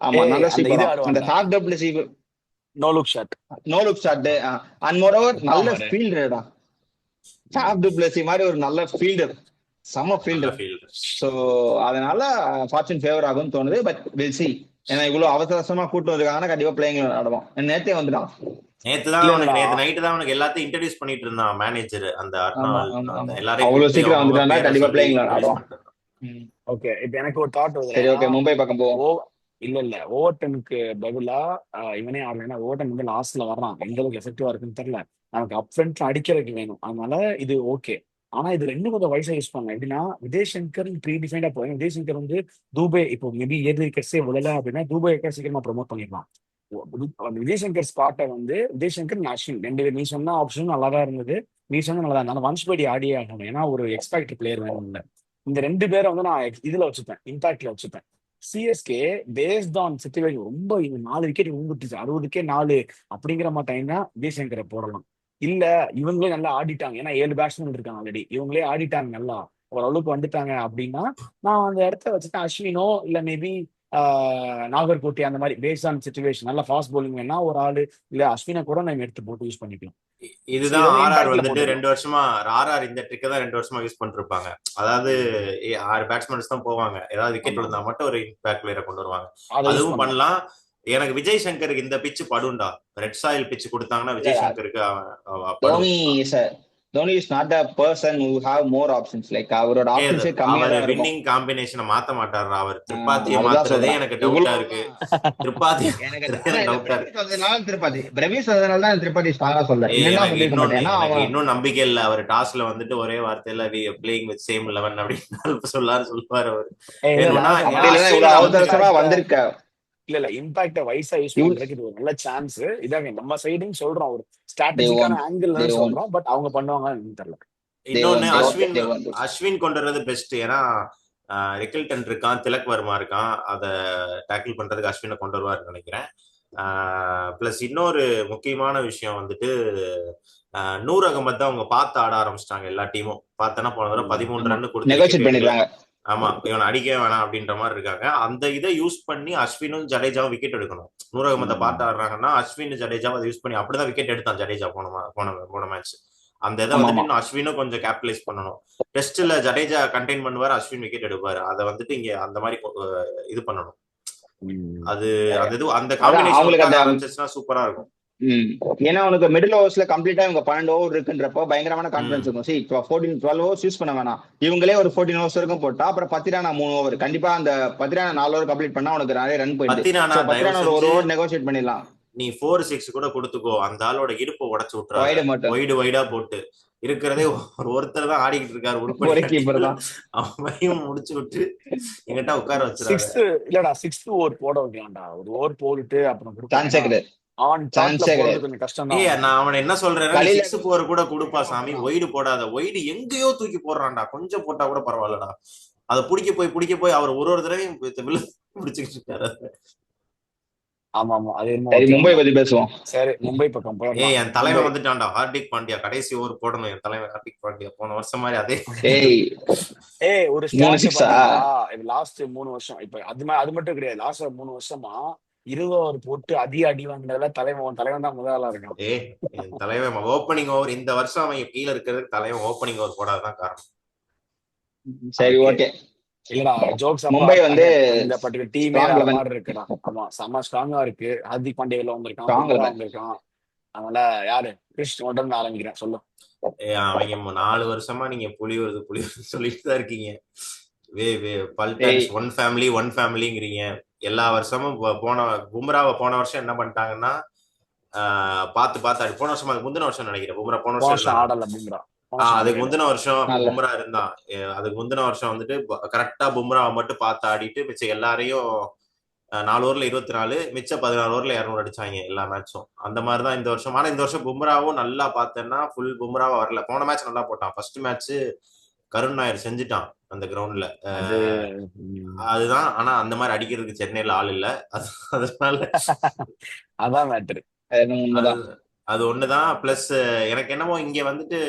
ஆமா நல்ல ஸ்வீப். அந்த half double sweep, no look shot and moreover நல்ல ஃபீல்டர்டா. ஹாஃப் டபுள் ஸ்வீப் மாதிரி ஒரு நல்ல ஃபீல்டர், செம ஃபீல்டர். சோ அதனால ஃபார்ச்சூன் ஃபேவர் ஆகும்னு தோணுது. But will see. ஏன்னா இவ்வளவு அவசரமா கூட்டு வந்திருக்காங்கன்னா கண்டிப்பா பிளேயிங் ஆடுவான். நேத்தே வந்துட்டான். நேத்து நைட்டு தான் அவனுக்கு எல்லாத்தையும் இன்ட்ரோடியூஸ் பண்ணிட்டு இருந்தான் மேனேஜர். அந்த எல்லாரையும் அவ்வளவு சீக்கிரம் வந்துட்டான்னா கண்டிப்பா பிளேயிங் ஆடுவான். ஓகே, இப்போ எனக்கு ஒரு தாட் வருது. சரி, ஓகே, மும்பை பக்கம் போவோம். இல்ல ஓவர்டனுக்கு பதிலா இவனே ஆடலைன்னா ஓவர்டன் வந்து லாஸ்ட்ல வர்றான். எந்த அளவுக்கு எஃபெக்டிவா இருக்குன்னு தெரியல. நமக்கு அப் ஃப்ரண்ட்ல அடிக்கிறதுக்கு வேணும். அதனால இது ஓகே. ஆனா இது ரெண்டு கொஞ்சம் வயசா யூஸ் பண்ணலாம். எப்படின்னா விஜய் சங்கர் ப்ரீ டிஃபைண்டா போய் விஜய் சங்கர் வந்து தூபே இப்போ மேபி ஏழு விக்கெட்ஸே விழல அப்படின்னா தூபே சீக்கிரமா ப்ரொமோட் பண்ணிடலாம். விஜய் சங்கர் ஸ்பாட்டை வந்து விஜய் சங்கர் அஸ்வின் 2 பேர். நீ சொன்ன ஆப்ஷனும் நல்லா தான் இருந்தது, நீ சொன்ன நல்லா தான் இருந்தது. வன்ஷ்படி ஆடியே ஆகணும், ஏன்னா ஒரு எக்ஸ்பெக்ட் பிளேயர் வேணும் இல்ல. இந்த 2 பேரை வந்து நான் இதுல வச்சுப்பேன், இம்பாக்ட்ல வச்சுப்பேன். சிஎஸ்கே பேஸ்ட் ஆன் சிச்சுவேஷன் ரொம்ப 4 விக்கெட் விழுந்துட்டுச்சு, 60க்கே 4 அப்படிங்கிற மாதிரி டைம்னா விஜய் சங்கரை போடலாம். இல்ல இவங்களே நல்லா ஆடிட்டாங்க, ஏன்னா 7 பேட்ஸ்மேன் இருக்காங்க ஆல்ரெடி, இவங்களே ஆடிட்டாங்க நல்லா, ஓரளவுக்கு வந்துட்டாங்க அப்படின்னா நான் அந்த இடத்த வச்சுட்டேன். அஸ்வினோ இல்ல மேபி நாகர்கோட்டி அந்த மாதிரி பேஸ்ட் ஆன் சிச்சுவேஷன் நல்லா ஃபாஸ்ட் bowling வேணா ஒரு ஆளு, இல்ல அஸ்வினை கூட நம்ம எடுத்து போட்டு யூஸ் பண்ணிக்கலாம். இதுதான் இது வந்து ஆர்ஆர் இம்பாக்ட்ல வந்துட்டு போட்டுக்கலாம். 2 வருஷமா ஆர்ஆர் இந்த ட்ரிக்கை தான் 2 வருஷமா யூஸ் பண்ணிட்டு இருப்பாங்க. அதாவது 6 பேட்ஸ்மேன்ஸ் தான் போவாங்க, ஏதாவது விக்கெட் ஆமா, விழுந்தா மட்டும் ஒரு இம்பாக்ட் பிளேயரை கொண்டு வருவாங்க. அதை யூஸ் அதுவும் பண்ணலாம். பண்ணலாம். எனக்கு விஜய் சங்கருக்கு இந்த பிச்சு படுண்டா, ரெட் சாயில் பிச்சு கொடுத்தாங்கன்னா இல்ல விஜய் சங்கருக்கு படும். Dhoni Dhoni is not a person who have more options. Like அவரோட ஆப்ஷன்ஸே கம்மியா அவர் தான் இருக்கும். வின்னிங் காம்பினேஷனை மாத்த மாட்டாரா? அவர் திரிபாத்தியை அதுதான் மாத்துறதே சொல்றேன். எனக்கு டவுட்டா இவ்வளவு இருக்கு. திரிபாத்தி எனக்கு டவுட்டா இருக்கு. பிரவீஸ் வந்ததுனால திருப்பதி பிரவீஸ் வந்ததுனால தான் திருப்பதி ஸ்ட்ராங்கா சொல்றேன். இல்லைன்னா எனக்கு சொல்லிருக்க மாட்டேன். ஏன்னா எனக்கு அவன் இன்னும் நம்பிக்கை இல்ல. அவர் டாஸ்ல வந்துட்டு ஒரே வார்த்தையில பிளேயிங் வித் சேம் 11 அப்படின்னு சொல்லுவாரு அவரு. இல்ல வேணும்னா நான் அப்படி இல்லைன்னா இவ்வளவு அவசரமா வந்திருக்க. இல்ல இம்பாக்ட வைஸா யூஸ் இவ் பண்றதுக்கு இது ஒரு நல்ல சான்ஸ். இதாங்க நம்ம சைடும் சொல்றோம், ஒரு they ஸ்ட்ராட்டஜிக்கான won't angle they won't சொல்றோம், பட் அவங்க பண்ணுவாங்கன்னு தெரியல. இன்னொன்னு they Ashwin won't do. Ashwin கொண்டு வர்றது பெஸ்ட். ஏன்னா ரிக்கில்டன் இருக்கான், திலக் வர்மா இருக்கான், அதை டேக்கிள் பண்றதுக்கு அஸ்வினை கொண்டு வருவாருன்னு நினைக்கிறேன். பிளஸ் இன்னொரு முக்கியமான விஷயம் வந்துட்டு நூர் அகமது தான் அவங்க பார்த்து ஆட ஆரம்பிச்சிட்டாங்க. எல்லா டீமும் பார்த்தனா போன தடவை 13 ரன் கொடுத்து நெகோஷியேட் பண்ணிருக்காங்க. ஆமா, இவன் அடிக்கவே வேணாம் அப்படின்ற மாதிரி இருக்காங்க. அந்த இதை யூஸ் பண்ணி அஸ்வினும் ஜடேஜாவும் விக்கெட் எடுக்கணும். நூர் அகமதை பார்த்து ஆடுறாங்கன்னா அஸ்வின் ஜடேஜாவும் அதை யூஸ் பண்ணி அப்படிதான் விக்கெட் எடுத்தான் ஜடேஜா போன மேட்ச். அந்த இதை வந்துட்டு இன்னும் அஸ்வினும் கொஞ்சம் கேபிட்டலைஸ் பண்ணணும். டெஸ்ட்ல ஜடேஜா கண்டெயின் பண்ணுவாரு, அஸ்வின் விக்கெட் எடுப்பாரு. அதை வந்துட்டு இங்க அந்த மாதிரி இது பண்ணணும். அது அந்த இது அந்த காம்பினேஷன் ஆரம்பிச்சுன்னா சூப்பரா இருக்கும். ஏன்னா உனக்கு மிடில் ஓவர்ஸ்ல கம்ப்ளீட்டா இவங்க 12 ஓவர் இருக்குன்றப்போ பயங்கரமான கான்பிடன்ஸ் இருக்கும். சரி, 12 ஓவர்ஸ் யூஸ் பண்ண வேணாம், இவங்களே ஒரு 14 ஓவர்ஸ் வரைக்கும் போட்டா அப்புறம் 10 ரன் 3 ஓவர் கண்டிப்பா அந்த 10 ரன் 4 ஓவர் கம்ப்ளீட் பண்ணா உனக்கு நிறைய ரன் போயிட்டு 10 ரன் ஒரு ஓவர் நெகோஷியேட் பண்ணிடலாம். நீ 4-6 கூட கொடுத்துக்கோ, அந்த ஆளோட இடுப்பை உடச்சு விட்டுறாரு, வைடு வைடா போட்டு இருக்கிறதே ஒருத்தர் தான் ஆடிக்கிட்டு இருக்காரு, அவனையும் முடிச்சு விட்டு என்கிட்ட உட்கார வச்சிருக்காரு. இல்லடா 6th ஓவர் போட வைக்கலாம்டா, ஒரு ஓவர் போட்டுட்டு அப்புறம் சான்ஸே கிடையாது. நான் அவனை என்ன சொல்றேன், 6-4 கூட கொடுப்பா சாமி, ஒய்டு போடாத. ஒய்டு எங்கேயோ தூக்கி போடுறான்டா, கொஞ்சம் போட்டா கூட பரவாயில்லடா. அதை பிடிக்க போய் அவர் ஒரு தடவையும் பிடிச்சுக்கிட்டு இருக்காரு. ஆமா ஆமா, அது மும்பை பத்தி பேசுவோம். சரி, மும்பை பக்கம் போயிடலாம். என் தலைவன் வந்துட்டான்டா, ஹார்திக் பாண்டியா கடைசி ஓவர் போடணும். என் தலைவன் ஹார்திக் பாண்டியா போன வருஷம் மாதிரி அதே ஒரு லாஸ்ட் 3 வருஷம் இப்ப அது மட்டும் கிடையாது, லாஸ்ட் 3 வருஷமா 20 ஓவர் போட்டு அடி வாங்கினதுல தலைவன் தான் முதலா இருக்கான். என் தலைவன் ஓப்பனிங் ஓவர் இந்த வருஷம் அவன் கீழே இருக்கிறதுக்கு தலைவன் ஓப்பனிங் ஓவர் போடாதான் காரணம். சரி, ஓகே. இல்லடா ஜோக்ஸ், மும்பை வந்து இந்த பர்టిక్యులர் டீமே மாதிரி இருக்குடா. ஆமா, செம ஸ்ட்ராங்கா இருக்கு. ஹார்திக் பாண்டியா வந்திருக்கான். அதனால யாரு கிறிஸ் மட்டும் ஆரம்பிக்கிறேன் சொல்லு. அவங்க 4 வருஷமா நீங்க புலி வருது சொல்லிட்டு தான் இருக்கீங்க. பல்டன்ஸ் ஒன் ஃபேமிலிங்கிறீங்க எல்லா வருஷமும். போன வருஷம் என்ன பண்ணிட்டாங்கன்னா பார்த்து போன வருஷம், அது முந்தின வருஷம் நினைக்கிறேன். போன வருஷம் ஆடல பும்ரா. அதுக்கு முந்தின வருஷம் பும்ரா இருந்தான். அதுக்கு முந்தின வருஷம் வந்துட்டு கரெக்டா பும்ராவை மட்டும் பார்த்து ஆடிட்டு மிச்சம் எல்லாரையும் 4 ஓவர்ல 24, மிச்சம் 14 ஓவர்ல 200 அடிச்சாங்க எல்லா மேட்சும். அந்த மாதிரிதான் இந்த வருஷம். ஆனா இந்த வருஷம் பும்ராவும் நல்லா பார்த்தேன்னா ஃபுல் பும்ராவா வரல. போன மேட்ச் நல்லா போட்டான். ஃபர்ஸ்ட் மேட்ச் கருண் நாயர் செஞ்சுட்டான் அந்த கிரவுண்ட்ல. அதுதான். ஆனா அந்த மாதிரி அடிக்கிறதுக்கு சென்னையில ஆள் இல்ல, அதனால அதான் மேட்டர். அது ஒண்ணுதான். பிளஸ் எனக்கு என்னமோ இங்க வந்துட்டு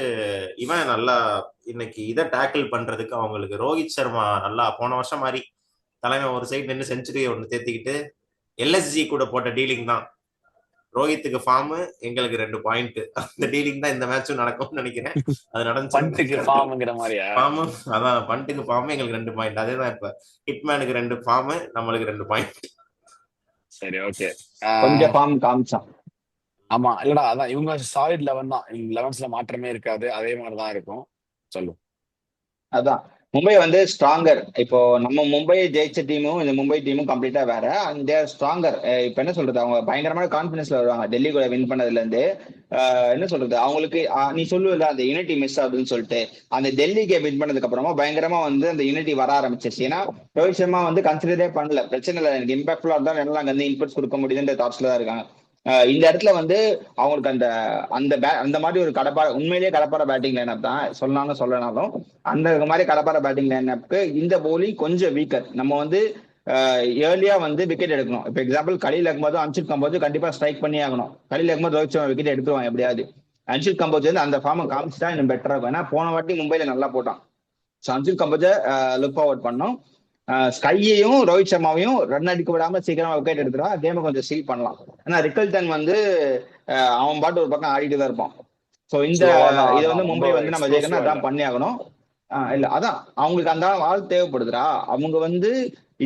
இவன் நல்லா இன்னைக்கு இதை டேக்கிள் பண்றதுக்கு அவங்களுக்கு ரோஹித் சர்மா நல்லா போன வருஷம் மாதிரி தலைவன் ஒரு சைடு நின்று செஞ்சுரி ஒண்ணு தேத்திக்கிட்டு எல்எஸ்ஜி கூட போட்ட டீலிங் தான். ரோஹித்துக்கு ஃபார்ம், எங்களுக்கு 2 பாயிண்ட். அந்த டீலிங் தான் இந்த மேட்சும் நடக்கும்னு நினைக்கிறேன். அது நடந்துச்சு. அதான் பண்ட்டுக்கு ஃபார்ம், எங்களுக்கு 2 பாயிண்ட். அதேதான் இப்ப ஹிட்மேனுக்கு 2 ஃபார்ம், நம்மளுக்கு 2 பாயிண்ட். சரி, ஓகே. கொஞ்சம் ஃபார்ம் காமிச்சான். ஆமா, இல்லடா அதான் இவங்க சாலிட் 11 தான். 11ஸ்ல மாற்றமே இருக்காது, அதே மாதிரிதான் இருக்கும். சொல்லு. அதான் மும்பை வந்து ஸ்ட்ராங்கர். இப்போ நம்ம மும்பை ஜெயிச்ச டீமும் இந்த மும்பை டீமும் கம்ப்ளீட்டா வேற. And they're stronger. இப்ப என்ன சொல்றது, அவங்க பயங்கரமான கான்பிடன்ஸ்ல வருவாங்க டெல்லி கூட வின் பண்ணதுல இருந்து. என்ன சொல்றது, அவங்களுக்கு நீ சொல்லுவல அந்த யூனிட்டி மிஸ் ஆகுதுன்னு சொல்லிட்டு, அந்த டெல்லி கேம் வின் பண்ணதுக்கு அப்புறமா பயங்கரமா வந்து அந்த யூனிட்டி வர ஆரம்பிச்சிருச்சு. ஏன்னா ரோஹித் சர்மா வந்து கன்சிடரே பண்ணல, பிரச்சனை இல்லை எனக்கு இம்பாக்ட்ஃபுல்லா இருந்தா என்னால அங்க வந்து இன்புட்ஸ் கொடுக்க முடியுதுன்ற தாட்ஸ்ல தான் இருக்காங்க. இந்த இடத்துல வந்து அவங்களுக்கு அந்த அந்த அந்த மாதிரி ஒரு கடப்பார, உண்மையிலேயே கடப்பார பேட்டிங் லைனப் தான் சொன்னாலும் சொல்லனாலும், அந்த மாதிரி கடப்பார பேட்டிங் லைனப்க்கு இந்த போலிங் கொஞ்சம் வீக்கர். நம்ம வந்து ஏர்லியா வந்து விக்கெட் எடுக்கணும். இப்போ எக்ஸாம்பிள் கலீல் அகமது அன்ஷித் கம்போஜ் கண்டிப்பா ஸ்ட்ரைக் பண்ணி ஆகணும். கலீல் அகமது ரோஹித் சர்மா விக்கெட் எடுத்துருவான் எப்படியாவது. அன்ஷித் கம்போஜ் வந்து அந்த ஃபார்மை காமிச்சுட்டா இன்னும் பெட்டரா இருக்கும். ஏன்னா போன வாட்டி மும்பைல நல்லா போட்டான். ஸோ அன்ஷித் கம்போஜை லுக் ஃபார்வர்ட் பண்ணோம். ஸ்கையையும் ரோஹித் சர்மாவையும் ரன் அடிக்க விடாம சீக்கிரமா விக்கெட் எடுத்துருவா, கேமை கொஞ்சம் சீல் பண்ணலாம். ஏன்னா ரிக்கல்டன் வந்து அவன் பாட்டு ஒரு பக்கம் ஆடிட்டு தான் இருப்பான். ஸோ இந்த இதை வந்து மும்பை வந்து நம்ம ஜெயிக்கணும், அதான் பண்ணி ஆகணும். இல்ல அதான் அவங்களுக்கு அந்த ஆள் தேவைப்படுதுடா. அவங்க வந்து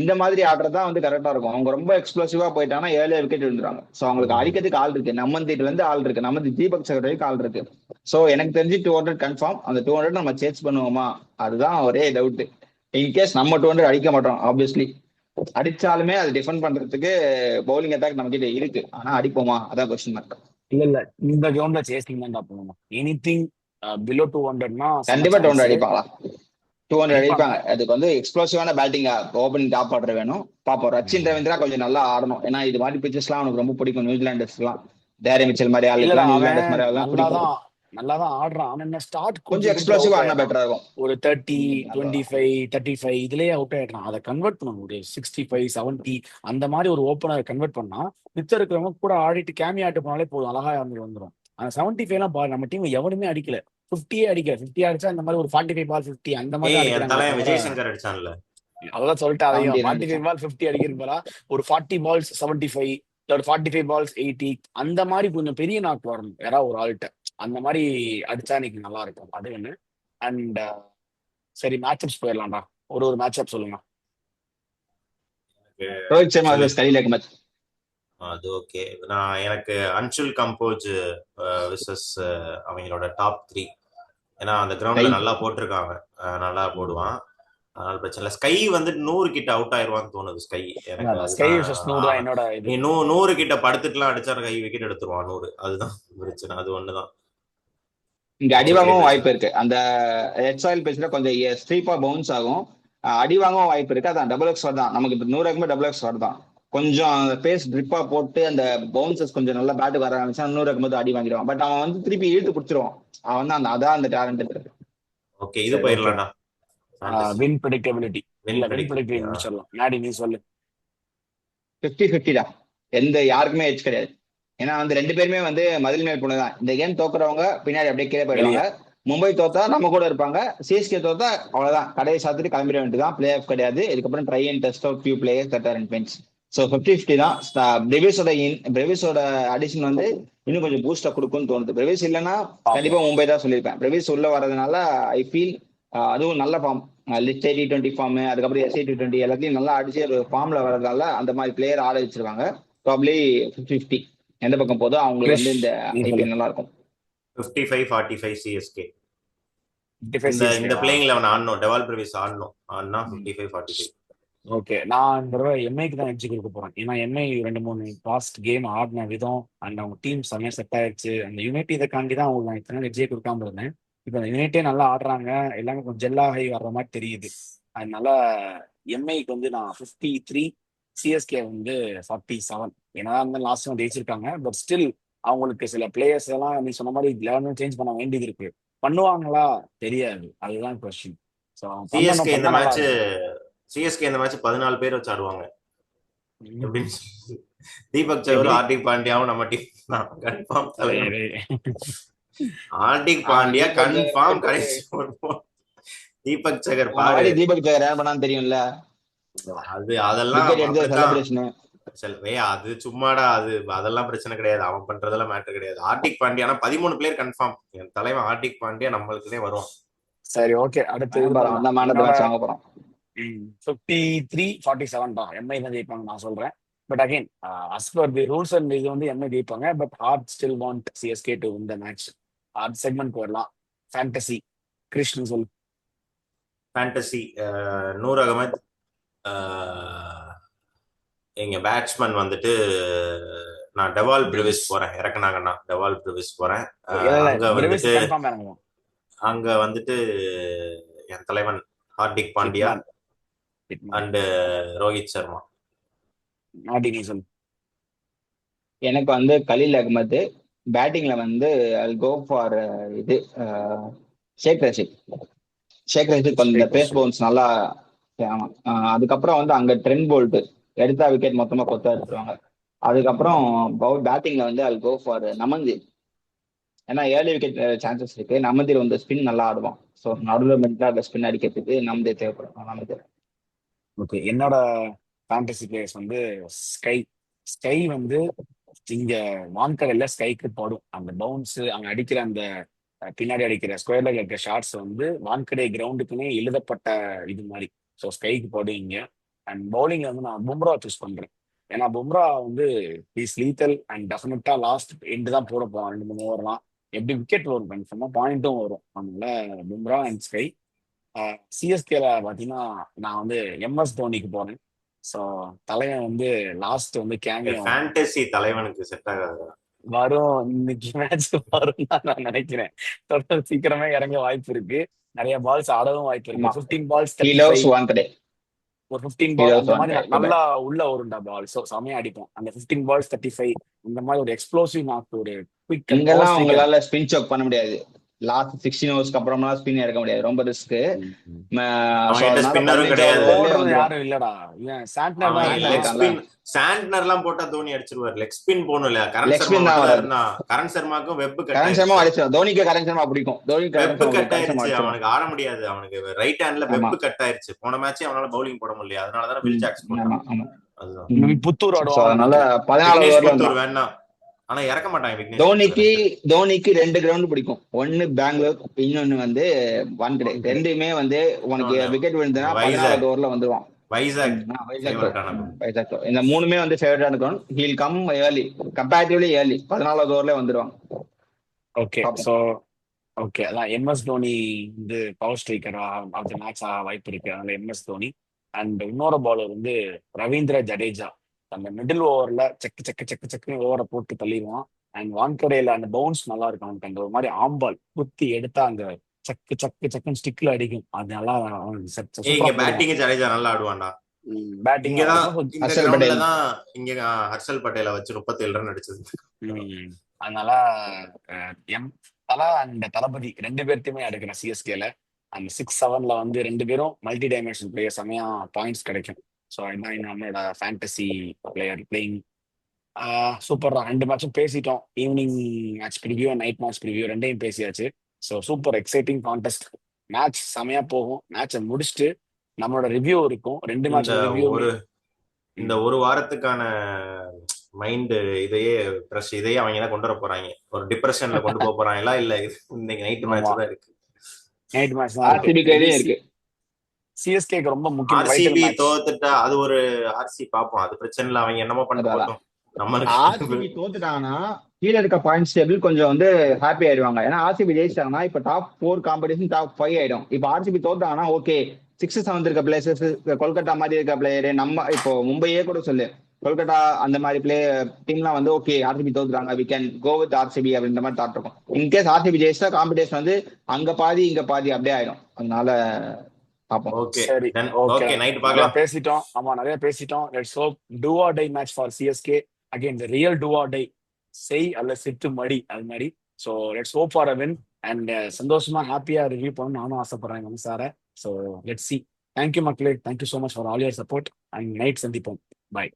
இந்த மாதிரி ஆடுறதா வந்து கரெக்டா இருக்கும். அவங்க ரொம்ப எக்ஸ்ப்ளோசிவா போயிட்டாங்கன்னா ஏழு விக்கெட் விழுந்துறாங்க. ஸோ அவங்களுக்கு அடிக்கிறதுக்கு ஆள் இருக்கு. நம்மந்தில இருந்து ஆள் இருக்கு, நம்ம தீபக் சகர் வரைக்கும் ஆள் இருக்கு. ஸோ எனக்கு தெரிஞ்சு 200 கன்ஃபார்ம். அந்த 200 நம்ம சேஸ் பண்ணுவோமா, அதுதான் ஒரே டவுட். இன்கேஸ் நம்ம 200 அடிக்க மாட்டோம் ஆப்வியஸ்லி, அடிச்சாலுமே அது டிஃபெண்ட் பண்றதுக்கு பவுலிங் அட்டாக் நம்ம கிட்ட இருக்கு. ஆனா அடிப்போமா, அதான் கொஸ்டின் மார்க். இல்ல இந்த கிரவுண்ட்ல சேசிங் தான் போகணும். எனிதிங் பிலோ 200னா கண்டிப்பா 200 அடிப்பாங்களா? 200 அடிப்பாங்க. அடிப்பாங்க. அதுக்கு வந்து எக்ஸ்ப்ளோசிவான பேட்டிங்கா ஓப்பனிங் டாப் ஆர்டர் வேணும். பாப்போம். ரச்சின் ரவீந்திரா கொஞ்சம் நல்லா ஆடணும். ஏன்னா இது மாதிரி பிச்சர்ஸ்லாம் அவனுக்கு ரொம்ப பிடிக்கும். நியூசிலாண்டர்ஸ்லாம் டேரி மிச்சல் மாதிரி இல்லடா ஆளுக்கெல்லாம் அவன் நியூசிலாண்டர்ஸ் மாதிரி ஆளுலாம் பிடிக்கும். நல்லாதான் ஆடுறான். அவன் என்ன ஸ்டார்ட் கொஞ்சம் கொடுத்து எக்ஸ்ப்ளோசிவா அவுட் ஆடினா ஆயிடுறான். பெட்டரா இருக்கும். ஒரு 30, அதான் 25, 35 இதுலயே அவுட் ஆயிடுறான். அதை கன்வெர்ட் பண்ணணும். ஒரு 65, 70 அந்த மாதிரி ஒரு ஓப்பனர் கன்வெர்ட் பண்ணா மிச்சம் இருக்கிறவங்க கூட ஆடிட்டு கேமி ஆட்டு போனாலே போதும், அழகா வந்துடும். அந்த 75 எல்லாம் பாரு, நம்ம டீம் எவனுமே அடிக்கல. 50 அடிக்கல. 50 அடிச்சா இந்த மாதிரி ஒரு 45 பால் 50 அந்த மாதிரி தான் என் அடிக்கிறாங்களே தலைவன் தவிர. விஜய் சங்கர் அடிச்சான்ல. அதான் சொல்லிட்டு அதையும் 70 45 பால் 50 அடிக்கிறது போல ஒரு 40 பால்ஸ் 75, ஒரு 45 பால்ஸ் 80 அந்த மாதிரி கொஞ்சம் பெரிய நாக்கு வரணும் யாராவது ஒரு ஆள்கிட்ட. அந்த மாதிரி அடிச்சா இன்னைக்கு நல்லா இருக்கும். அது ஒண்ணு. அண்ட் சரி, மேட்சப்ஸ் போயிடலாம்டா. ஒரு மேட்சப் சொல்லுங்க. ரோஹித் சர்மா சொல்லு. வர்சஸ் கலீல் அகமத். அது ஓகே. நான் எனக்கு அன்ஷுல் கம்போஜ் விசஸ் அவங்களோட டாப் 3. ஏன்னா அந்த கிரவுண்ட்ல நல்லா போட்டிருக்காங்க, நல்லா போடுவான், அதனால பிரச்சனை இல்லை. ஸ்கை வந்து 100 கிட்ட அவுட் ஆயிருவான்னு தோணுது. ஸ்கை எனக்கு ஸ்கை வர்சஸ் 100 தான் என்னோட இது. நீ 100 கிட்ட படுத்துட்டுலாம் அடிச்சா கை விக்கெட் எடுத்துருவான் 100. அதுதான் பிரச்சனை, அது ஒண்ணுதான். இங்க அடிவாங்கவும் வாய்ப்பு இருக்கு. அந்த ரெட் சாயில் பேஸ்ல கொஞ்சம் ஸ்ட்ரீப்பா பவுன்ஸ் ஆகும், அடிவாங்கவும் வாய்ப்பு இருக்கு. அதான் டபுள் எக்ஸ் தான் நமக்கு. இப்போ 100 டபுள் எக்ஸ் தான் கொஞ்சம் பேஸ் ட்ரிப்பா போட்டு அந்த பவுன்சஸ் கொஞ்சம் நல்லா பேட்டு வர ஆரம்பிச்சா 100 அடி வாங்கிடுவான். பட் அவன் வந்து திருப்பி இழுத்து பிடிச்சிருவான். அவன் தான் அதான் அந்த டேலண்ட் இருக்கு. ஓகே, இது போயிடலாம்டா. வின் ப்ரெடிக்டபிலிட்டி இல்ல, வின் ப்ரெடிக்டபிலிட்டி முடிச்சிடலாம். நாடி நீ சொல்லு. 50-50 தான். யாருக்குமே எட்ஜ் கிடையாது. ஏன்னா வந்து ரெண்டு பேருமே வந்து மதில் மேல் போனதான். இந்த கேம் தோக்குறவங்க பின்னாடி அப்படியே கீழே போயிடுவாங்க. மும்பை தோத்தா நம்ம கூட இருப்பாங்க, சிஎஸ்கே தோத்தா அவ்வளவுதான், கடையை சாத்திட்டு கிளம்பிட வேண்டியதான். பிளே ஆஃப் கிடையாது. இதுக்கப்புறம் try and test out few players that R in bench. So 50-50 தான். பிரேவிஸோட அடிஷன் வந்து இன்னும் கொஞ்சம் பூஸ்டா கொடுக்கும்னு தோணுது. பிரேவிஸ் இல்லைன்னா கண்டிப்பா மும்பை தான் சொல்லியிருப்பேன். பிரேவிஸ் உள்ள வர்றதுனால ஐ ஃபீல் அதுவும் நல்ல ஃபார்ம், லிஸ்ட் T20 ஃபார்ம், அதுக்கப்புறம் SI T20 எல்லாத்தையும் நல்லா அடிச்சு ஒரு ஃபார்ம்ல வர்றதுனால அந்த மாதிரி பிளேயர் ஆட வச்சிருவாங்க. ப்ராப்ளி 50-50 எந்த பக்கம் போதோ அவங்களுக்கு வந்து இந்த ஐபிஎல் நல்லா இருக்கும். 55-45 சிஎஸ்கே. இந்த பிளேயிங்ல அவன் ஆடணும், டெவால் பிரேவிஸ் ஆடணும். ஆடினா 55-45. ஓகே, நான் இந்த தடவை எம்ஐக்கு தான் எட்ஜ் கொடுக்க போறேன். ஏன்னா எம்ஐ 2-3 பாஸ்ட் கேம் ஆடின விதம் அண்ட் அவங்க டீம் செம்மையா செட் ஆயிடுச்சு. அந்த யூனிட்டி இதை காண்டி தான் அவங்க நான் இத்தனை எட்ஜே கொடுக்காம இருந்தேன். இப்போ அந்த யூனிட்டே நல்லா ஆடுறாங்க, எல்லாமே கொஞ்சம் ஜெல்லாகி வர்ற மாதிரி தெரியுது. அதனால எம்ஐக்கு வந்து நான் 53, சிஎஸ்கே வந்து 47. ஏன்னா வந்து லாஸ்ட் ஜெயிச்சிருக்காங்க. பட் ஸ்டில் அவங்களுக்கு சில பிளேயர்ஸ் எல்லாம் நீ சொன்ன மாதிரி 11 சேஞ்ச் பண்ண வேண்டியது இருக்கு. பண்ணுவாங்களா தெரியாது, அதுதான் கொஸ்டின். சிஎஸ்கே இந்த மேட்ச் 14 பேர் வச்சு ஆடுவாங்க. தீபக் சகர், ஹார்திக் பாண்டியாவும் நம்ம டீம் தான் கன்ஃபார்ம் தலைவர். ஹார்திக் பாண்டியா கன்ஃபார்ம் கடைசி. தீபக் சகர் பாரு, தீபக் சகர் ஏன் பண்ணான்னு தெரியும்ல. அதெல்லாம் அது சும்மாடா, அதெல்லாம் பிரச்சனை கிடையாது. அவன் பண்றதெல்லாம் மேட்டர் கிடையாது. Hardik Pandya 13 player confirm. என் தலைவன் ஹார்திக் பாண்டியா நம்மளுக்குனே வருவான். சரி, ஓகே. அடுத்து 53-47 தான் எம்ஐ தான் ஜெயிப்பாங்க நான் சொல்றேன். But again as per the rules and இது வந்து எம்ஐ ஜெயிப்பாங்க. But heart still want CSK to win the match. Hard segment போயிடலாம். ஃபேண்டசி கிருஷ்ணன் சொல்லு. ஃபேண்டசி நூர் அகமத், எங்க பேட்ஸ்மேன் வந்துட்டு நான் டெவால் பிரிவிஸ் போறேன். இறக்குனாங்கன்னா டெவால் பிரிவிஸ் போறேன். அங்க வந்துட்டு கன்ஃபார்ம் இறங்குவோம். அங்க வந்துட்டு என் தலைவன் ஹார்திக் பாண்டியா அண்ட் ரோஹித் சர்மா. நாடி நீ சொல்லு. எனக்கு வந்து கலீல் அகமது. பேட்டிங்ல வந்து கோ ஃபார் இது ஷேக் ரஷீத். ஷேக் ரஷீத் கொஞ்சம் பேஸ் பவுன்ஸ் நல்லா. ஆமா. அதுக்கப்புறம் வந்து அங்க ட்ரெண்ட் போல்ட் எடுத்தா விக்கெட் மொத்தமா கொத்தா எடுத்துருவாங்க. அதுக்கப்புறம் பேட்டிங்ல வந்து கோ ஃபார் நமந்தீர். ஏன்னா ஏர்லி விக்கெட் சான்சஸ் இருக்கு. நமந்தீர் வந்து ஸ்பின் நல்லா ஆடுவான். ஸோ நடுவில் மென்டா ஸ்பின் அடிக்கிறதுக்கு நமந்தீர் தேவைப்படும். நமந்தீர். ஓகே, என்னோட ஃபேண்டசி பிளேயர்ஸ் வந்து ஸ்கை வந்து இங்க வான்கடையில ஸ்கைக்கு போடும். அந்த பவுன்ஸ் அங்க அடிக்கிற அந்த பின்னாடி அடிக்கிற ஸ்கொயர்ல இருக்கிற ஷாட்ஸ் வந்து வான்கடை கிரவுண்டுக்குன்னே எழுதப்பட்ட இது மாதிரி. ஸோ ஸ்கைக்கு போடும் இங்க. அண்ட் பவுலிங்ல வந்து நான் பும்ரா சூஸ் பண்றேன். ஏன்னா பும்ரா வந்து இஸ் லீத்தல் அண்ட் டெஃபினட்டா லாஸ்ட் எண்டு தான் போட போவான். 2-3 ஓவர்லாம் எப்படி விக்கெட் வரும், கன்ஃபார்மா பாயிண்ட்டும் வரும். அதனால பும்ரா அண்ட் ஸ்கை. சிஎஸ்கேல பார்த்தீங்கன்னா நான் வந்து எம்எஸ் தோனிக்கு போறேன். ஸோ தலைவன் வந்து லாஸ்ட் வந்து கேமியோ ஃபேண்டசி தலைவனுக்கு செட் ஆகாது. வரும். இன்னைக்கு மேட்ச் வரும் தான் நான் நினைக்கிறேன். தொடர்ந்து சீக்கிரமே இறங்க வாய்ப்பு இருக்கு. நிறைய பால்ஸ் ஆடவும் வாய்ப்பு இருக்கு. 15 balls 35 ஒரு 15 பால் அந்த மாதிரி நல்லா உள்ள வரும்டா பால். ஸோ செமையா அடிப்போம். அந்த 15 balls 35 இந்த மாதிரி ஒரு எக்ஸ்ப்ளோசிவ் நாக்கு ஒரு குவிக். இங்கெல்லாம் உங்களால ஸ்பின் செக் பண்ண முடியாது. லாஸ்ட் 16 ஓவர்ஸ்க்கு அப்புறமா ஸ்பின் இறக்க முடியாது. ரொம்ப ரிஸ்க். யாரும் இல்லடா. சாண்ட்னர்லாம் போட்டா தோனி அடிச்சிருவாரு. லெக் ஸ்பின் போனும் இல்ல. கரண் சர்மாக்கும் வெப் கட். தோனிக்கு கரண் சர்மா பிடிக்கும். வெப் கட் ஆயிருச்சு. அவனுக்கு ஆட முடியாது. அவனுக்கு ரைட் ஹேண்ட்ல வெப் கட் ஆயிருச்சு. போன மேட்ச் அவனால பவுலிங் போட முடியல. அதனாலதான் வில் ஜாக்ஸ் போட்டான். அதுதான் புத்தூர் அதனால 14 புத்தூர் வேணாம். ஆனா இறக்க மாட்டாங்க. தோனிக்கு 2 கிரவுண்ட் பிடிக்கும். ஒன்னு பெங்களூர், இன்னொன்னு வந்து வான்கடை. ரெண்டுமே வந்து உனக்கு விக்கெட் விழுந்தா 14வது ஓவர்ல வந்துருவான். வைசாக். இந்த 3மே வந்து ஃபேவரட்டான ground. He'll come early, comparatively early. 14வது ஓவர்ல வந்துருவாங்க. ஓகே, சோ ஓகே, அதான் எம்எஸ் தோனி வந்து power striker of the match வாய்ப்பு இருக்கு. அதனால எம்எஸ் தோனி. அண்ட் இன்னொரு பாலர் வந்து ரவீந்திர ஜடேஜா. அந்த மிடில் ஓவர்ல செக்கு ஓவரை போட்டு தள்ளிடுவான். அண்ட் வான்கடையில அந்த பவுன்ஸ் நல்லா இருக்கும். அவனுக்கு அந்த ஒரு மாதிரி ஆம்பால் குத்தி எடுத்தா அந்த சக்குன்னு ஸ்டிக்ல அடிக்கும். அது நல்லா பேட்டிங் ஜடேஜா நல்லா ஆடுவான்டா. பேட்டிங் இங்க ஹர்ஷல் பட்டேல வச்சு 37 ரன் அடிச்சது. அதனால அந்த தளபதி 2 பேர்த்தையுமே எடுக்கிறேன் சிஎஸ்கேல. அந்த 6-7ல வந்து 2 பேரும் மல்டி டைமென்ஷன் பிளேயர், செமையா பாயிண்ட்ஸ் கிடைக்கும். ஸோ இதுதான் நம்மளோட ஃபேண்டசி பிளேயர் பிளேயிங். சூப்பர் தான். 2 மேட்சும் பேசிட்டோம். Evening match preview, night match preview ரெண்டையும் பேசியாச்சு. So super exciting contest. Match செமையா போகும். மேட்சை முடிச்சுட்டு நம்மளோட ரிவ்யூ இருக்கும். 2 மேட்ச் ரிவ்யூ. இந்த ஒரு வாரத்துக்கான மைண்ட் இதையே அவங்க தான் கொண்டு வர போறாங்க. ஒரு டிப்ரெஷன்ல கொண்டு போக போறாங்களா இல்ல இன்னைக்கு நைட் மேட்ச் தான் இருக்கு. நைட் மேட்ச் தான் இருக்கு. சிஎஸ்கேக்கு ரொம்ப முக்கியம். ஆர்சிபி தோத்துட்டா அது ஒரு ஆர்சி பாப்போம். அது பிரச்சனை இல்ல. அவங்க என்னமோ பண்ணிட்டு ஆர்சிபி தோத்துட்டாங்கன்னா கீழே இருக்க பாயிண்ட்ஸ் டேபிள் கொஞ்சம் வந்து ஹாப்பி ஆயிடுவாங்க. ஏன்னா ஆர்சிபி ஜெயிச்சிட்டாங்கன்னா இப்ப டாப் 4 காம்படிஷன் டாப் 5 ஆயிடும். இப்ப ஆர்சிபி தோத்தாங்கன்னா ஓகே 6, 7 இருக்க பிளேசஸ், கொல்கத்தா மாதிரி இருக்க பிளேயரு, நம்ம இப்போ மும்பையே கூட சொல்லு, கொல்கத்தா அந்த மாதிரி டீம்லாம் வந்து ஓகே ஆர்சிபி தோத்துறாங்க, we can go with RCB அப்படின்ற மாதிரி தாட் இருக்கும். இன்கேஸ் ஆர்சிபி ஜெயிச்சா காம்படிஷன் வந்து அங்க பாதி இங்க பாதி அப்படியே ஆயிடும். அதனால சரி, ஓகே, நைட் பார்க்கலாம். பேசிட்டோம். ஆமா, நிறைய பேசிட்டோம். Let's hope to or die match for CSK. Again the real to or die, செய் அல்ல சித்து மடி அது மாதிரி. So let's hope for a win. And சந்தோஷமா ஹாப்பியா ரிவ்யூ பண்ணணும் நானும் ஆசைப்படுறேன் மனசார. So let's see. தேங்க்யூ மக்களே. Thank you so much for all your support. And night சந்திப்போம். பாய்.